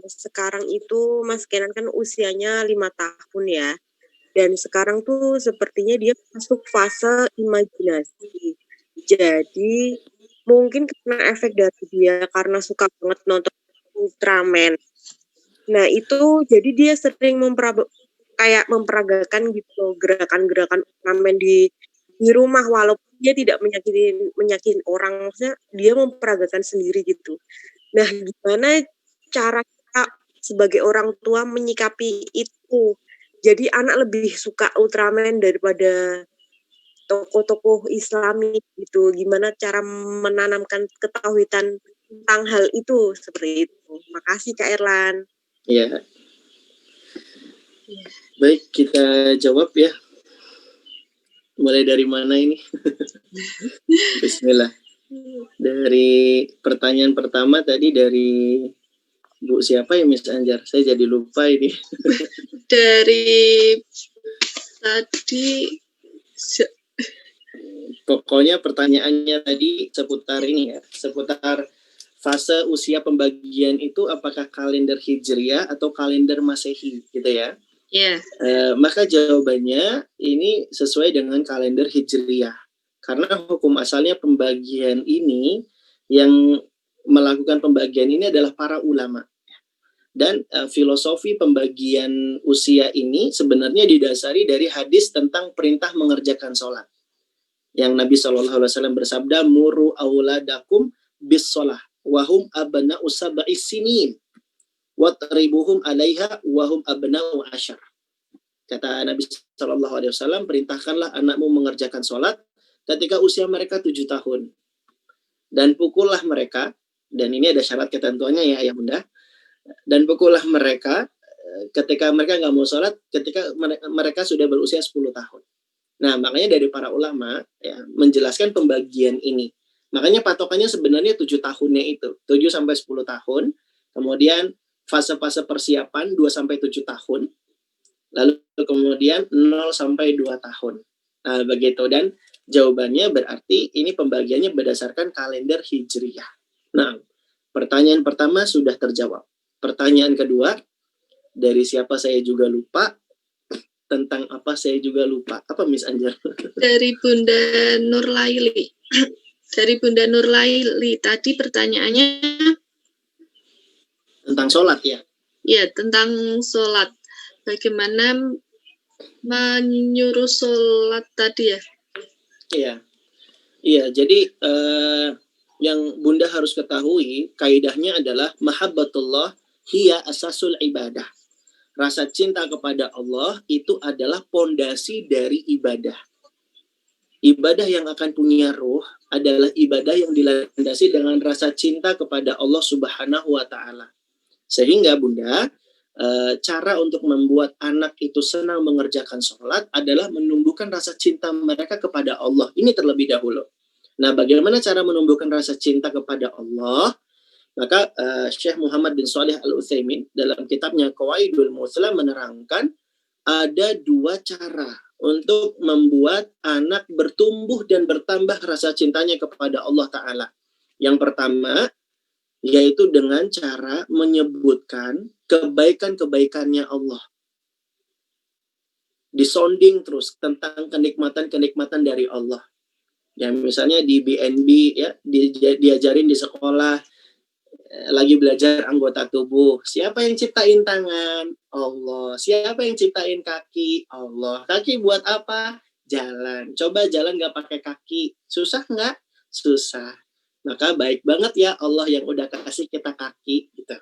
sekarang itu Mas Kenan kan usianya 5 tahun ya, dan sekarang tuh sepertinya dia masuk fase imajinasi. Jadi mungkin karena efek dari dia karena suka banget nonton Ultraman. Nah itu jadi dia sering memperagakan gitu gerakan-gerakan Ultraman di rumah walaupun dia tidak menyakitin orang, maksudnya dia memperagakan sendiri gitu. Nah, gimana cara kita sebagai orang tua menyikapi itu? Jadi anak lebih suka Ultraman daripada tokoh-tokoh Islami gitu. Gimana cara menanamkan ketahuitan tentang hal itu seperti itu? Makasih Kak Erlan. Ya. Baik, kita jawab ya. Mulai dari mana ini? Bismillah. Dari pertanyaan pertama tadi dari Bu siapa ya Miss Anjar? Saya jadi lupa ini. Dari tadi pokoknya pertanyaannya tadi seputar ini ya, seputar fase usia pembagian itu apakah kalender Hijriah atau kalender Masehi gitu ya. Yeah. Maka jawabannya ini sesuai dengan kalender Hijriah. Karena hukum asalnya pembagian ini yang melakukan pembagian ini adalah para ulama. Dan filosofi pembagian usia ini sebenarnya didasari dari hadis tentang perintah mengerjakan sholat. Yang Nabi SAW bersabda, muru auladakum bis sholah wahum abna'u sab'i sinin watribuhum alaiha wahum abna'u asyar. Kata Nabi SAW, perintahkanlah anakmu mengerjakan sholat ketika usia mereka 7 tahun. Dan pukullah mereka, dan ini ada syarat ketentuannya ya Ayah Bunda, dan pukullah mereka ketika mereka nggak mau sholat, ketika mereka sudah berusia 10 tahun. Nah, makanya dari para ulama ya, menjelaskan pembagian ini. Makanya patokannya sebenarnya 7 tahunnya itu, 7 sampai 10 tahun, kemudian fase-fase persiapan 2 sampai 7 tahun, lalu kemudian 0 sampai 2 tahun. Nah, begitu. Dan jawabannya berarti ini pembagiannya berdasarkan kalender Hijriah. Nah, pertanyaan pertama sudah terjawab. Pertanyaan kedua, dari siapa saya juga lupa, tentang apa saya juga lupa. Apa Miss Anjar? Dari Bunda Nurlaili. Dari Bunda Nurlaili, tadi pertanyaannya tentang sholat ya? Ya, tentang sholat. Bagaimana menyuruh sholat tadi ya? Iya. Jadi yang Bunda harus ketahui, kaidahnya adalah mahabbatullah hiya asasul ibadah. Rasa cinta kepada Allah itu adalah pondasi dari ibadah. Ibadah yang akan punya ruh adalah ibadah yang dilandasi dengan rasa cinta kepada Allah Subhanahu wa Ta'ala. Sehingga Bunda, cara untuk membuat anak itu senang mengerjakan sholat adalah menumbuhkan rasa cinta mereka kepada Allah. Ini terlebih dahulu. Nah, bagaimana cara menumbuhkan rasa cinta kepada Allah? Maka Syekh Muhammad bin Shalih Al-Utsaimin dalam kitabnya Qawaidul Muslim menerangkan ada 2 cara untuk membuat anak bertumbuh dan bertambah rasa cintanya kepada Allah Ta'ala. Yang pertama, yaitu dengan cara menyebutkan kebaikan-kebaikannya Allah. Disonding terus tentang kenikmatan-kenikmatan dari Allah. Ya, misalnya di BNB ya, diajarin di sekolah, lagi belajar anggota tubuh. Siapa yang ciptain tangan? Allah. Siapa yang ciptain kaki? Allah. Kaki buat apa? Jalan. Coba jalan nggak pakai kaki. Susah nggak? Susah. Maka baik banget ya Allah yang udah kasih kita kaki gitu.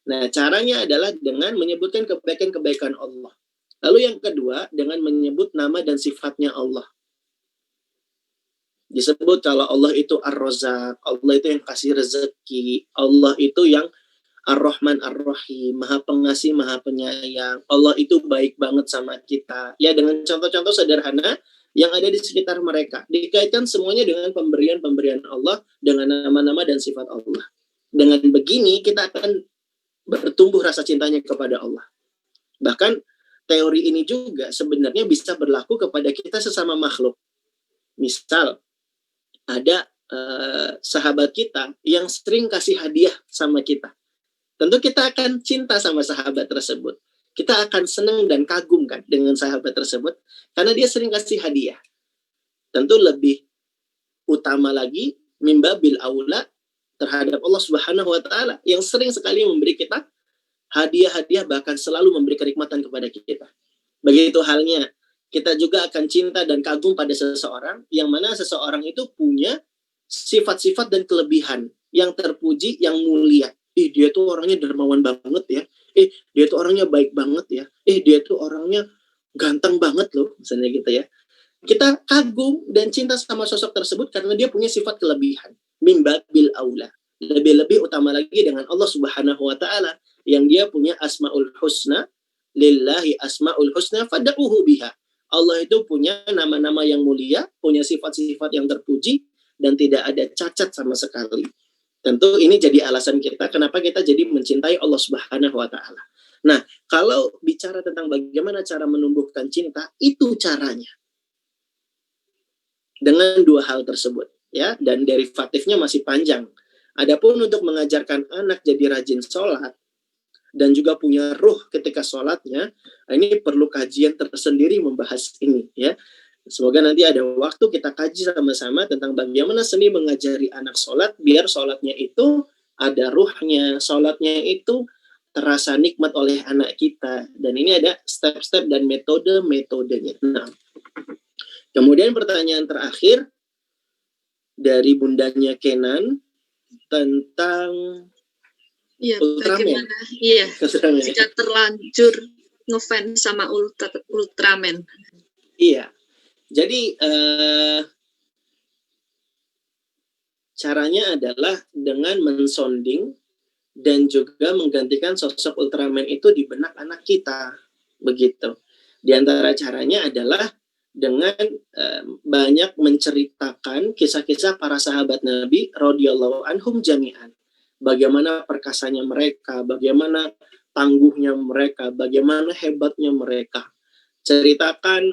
Nah, caranya adalah dengan menyebutkan kebaikan-kebaikan Allah. Lalu yang kedua, dengan menyebut nama dan sifatnya Allah. Disebut kalau Allah itu Ar-Razzaq, Allah itu yang kasih rezeki, Allah itu yang Ar-Rahman Ar-Rahim, Maha Pengasih, Maha Penyayang. Allah itu baik banget sama kita. Ya, dengan contoh-contoh sederhana yang ada di sekitar mereka. Dikaitkan semuanya dengan pemberian-pemberian Allah, dengan nama-nama dan sifat Allah. Dengan begini, kita akan bertumbuh rasa cintanya kepada Allah. Bahkan, teori ini juga sebenarnya bisa berlaku kepada kita sesama makhluk. Misal, ada sahabat kita yang sering kasih hadiah sama kita. Tentu kita akan cinta sama sahabat tersebut. Kita akan senang dan kagum kan dengan sahabat tersebut karena dia sering kasih hadiah. Tentu lebih utama lagi mimbabil aula terhadap Allah Subhanahu wa taala yang sering sekali memberi kita hadiah-hadiah, bahkan selalu memberi kenikmatan kepada kita. Begitu halnya kita juga akan cinta dan kagum pada seseorang yang mana seseorang itu punya sifat-sifat dan kelebihan yang terpuji, yang mulia. Dia tuh orangnya dermawan banget ya. Dia tuh orangnya baik banget ya. Dia tuh orangnya ganteng banget loh, misalnya gitu ya. Kita kagum dan cinta sama sosok tersebut karena dia punya sifat kelebihan. Min babil aula. Lebih-lebih utama lagi dengan Allah Subhanahu wa taala yang dia punya Asmaul Husna. Lillahi Asmaul Husna fad'uhu biha. Allah itu punya nama-nama yang mulia, punya sifat-sifat yang terpuji dan tidak ada cacat sama sekali. Tentu ini jadi alasan kita kenapa kita jadi mencintai Allah Subhanahu wa taala. Nah, kalau bicara tentang bagaimana cara menumbuhkan cinta, itu caranya. Dengan dua hal tersebut, ya, dan derivatifnya masih panjang. Adapun untuk mengajarkan anak jadi rajin sholat dan juga punya ruh ketika sholatnya, ini perlu kajian tersendiri membahas ini, ya. Semoga nanti ada waktu kita kaji sama-sama tentang bagaimana seni mengajari anak sholat biar sholatnya itu ada ruhnya, sholatnya itu terasa nikmat oleh anak kita. Dan ini ada step-step dan metode-metodenya. Nah, kemudian pertanyaan terakhir dari bundanya Kenan tentang Ultraman. Jika terlanjur ngefans sama Ultraman. Iya. Jadi caranya adalah dengan mensonding dan juga menggantikan sosok Ultraman itu di benak anak kita, begitu. Di antara caranya adalah dengan banyak menceritakan kisah-kisah para sahabat Nabi radhiyallahu anhum jami'an. Bagaimana perkasanya mereka, bagaimana tangguhnya mereka, bagaimana hebatnya mereka. Ceritakan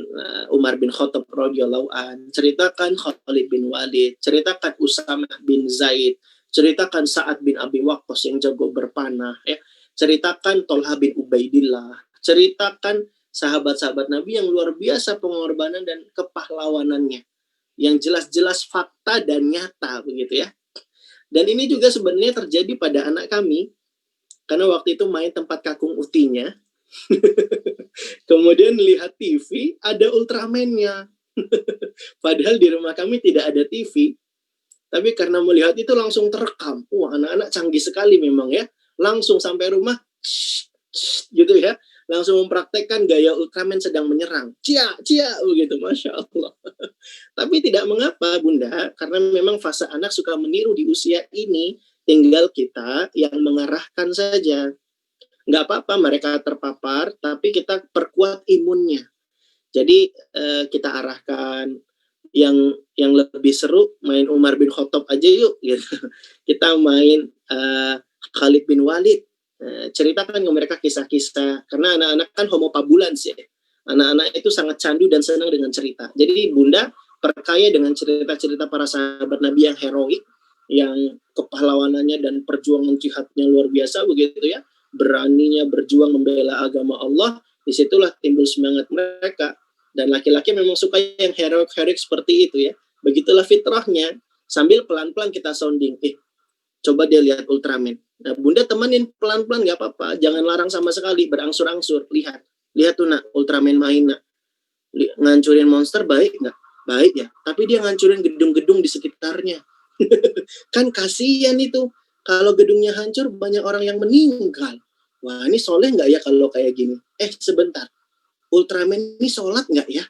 Umar bin Khattab radhiyallahu an, ceritakan Khalid bin Walid, ceritakan Usama bin Zaid, ceritakan Sa'ad bin Abi Waqqas yang jago berpanah, ya. Ceritakan Tolha bin Ubaidillah, ceritakan sahabat-sahabat Nabi yang luar biasa pengorbanan dan kepahlawanannya, yang jelas-jelas fakta dan nyata, begitu ya. Dan ini juga sebenarnya terjadi pada anak kami, karena waktu itu main tempat kakung utinya. Kemudian lihat TV, ada Ultraman-nya. Padahal di rumah kami tidak ada TV. Tapi karena melihat itu langsung terekam. Wah, anak-anak canggih sekali memang ya. Langsung sampai rumah, gitu ya. Langsung mempraktekkan gaya Ultraman sedang menyerang. Cia, begitu, Masya Allah. Tapi tidak mengapa, Bunda. Karena memang fase anak suka meniru di usia ini. Tinggal kita yang mengarahkan saja. Nggak apa-apa mereka terpapar, tapi kita perkuat imunnya. Jadi kita arahkan yang lebih seru, main Umar bin Khattab aja yuk, gitu. Kita main Khalid bin Walid, ceritakan ke mereka kisah-kisah, karena anak-anak kan homo fabulans ya. Anak-anak itu sangat candu dan senang dengan cerita. Jadi Bunda perkaya dengan cerita-cerita para sahabat Nabi yang heroik, yang kepahlawanannya dan perjuangan jihadnya luar biasa, begitu ya. Beraninya berjuang membela agama Allah, disitulah timbul semangat mereka. Dan laki-laki memang suka yang heroik-heroik seperti itu ya. Begitulah fitrahnya. Sambil pelan-pelan kita sounding, coba dia lihat Ultraman. Nah, Bunda temenin pelan-pelan nggak apa-apa, jangan larang sama sekali, berangsur-angsur. Lihat tuh nak, Ultraman main nak. Ngancurin monster baik nggak? Baik ya. Tapi dia ngancurin gedung-gedung di sekitarnya. Kan kasihan itu. Kalau gedungnya hancur, banyak orang yang meninggal. Wah, ini soleh nggak ya kalau kayak gini? Sebentar. Ultraman ini sholat nggak ya?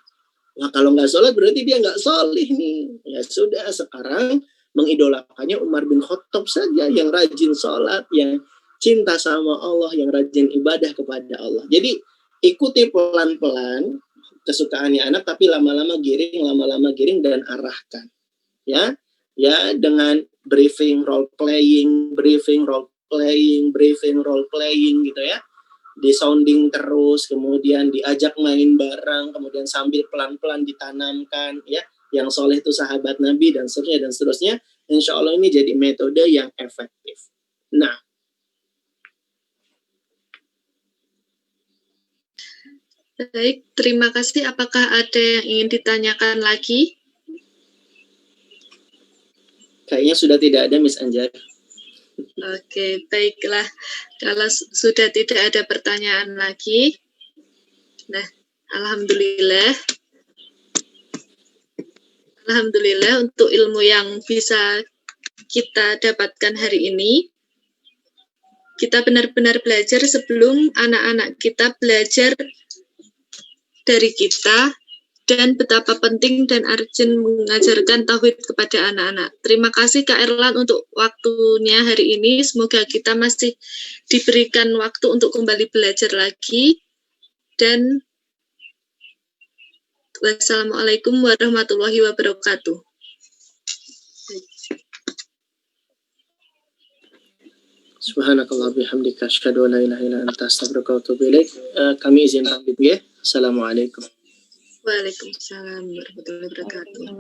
Wah, kalau nggak sholat berarti dia nggak soleh nih. Ya sudah, sekarang mengidolakannya Umar bin Khattab saja yang rajin sholat, yang cinta sama Allah, yang rajin ibadah kepada Allah. Jadi ikuti pelan-pelan kesukaannya anak, tapi lama-lama giring dan arahkan. Ya dengan briefing role playing gitu ya. Di sounding terus, kemudian diajak main bareng, kemudian sambil pelan-pelan ditanamkan ya, yang soleh itu sahabat Nabi dan seterusnya. Insya Allah ini jadi metode yang efektif. Nah, baik, terima kasih. Apakah ada yang ingin ditanyakan lagi? Kayaknya sudah tidak ada, Miss Anjar. Oke, baiklah. Kalau sudah tidak ada pertanyaan lagi, nah, Alhamdulillah untuk ilmu yang bisa kita dapatkan hari ini. Kita benar-benar belajar sebelum anak-anak kita belajar dari kita, dan betapa penting dan urgent mengajarkan tauhid kepada anak-anak. Terima kasih Kak Erlan untuk waktunya hari ini. Semoga kita masih diberikan waktu untuk kembali belajar lagi. Dan wassalamualaikum warahmatullahi wabarakatuh. Subhanakallah bihamdika asyhadu an la ilaha illa anta astaghfiruka wa atubu ilaik. Kami izin pamit ya. Assalamualaikum. Waalaikumsalam warahmatullahi wabarakatuh.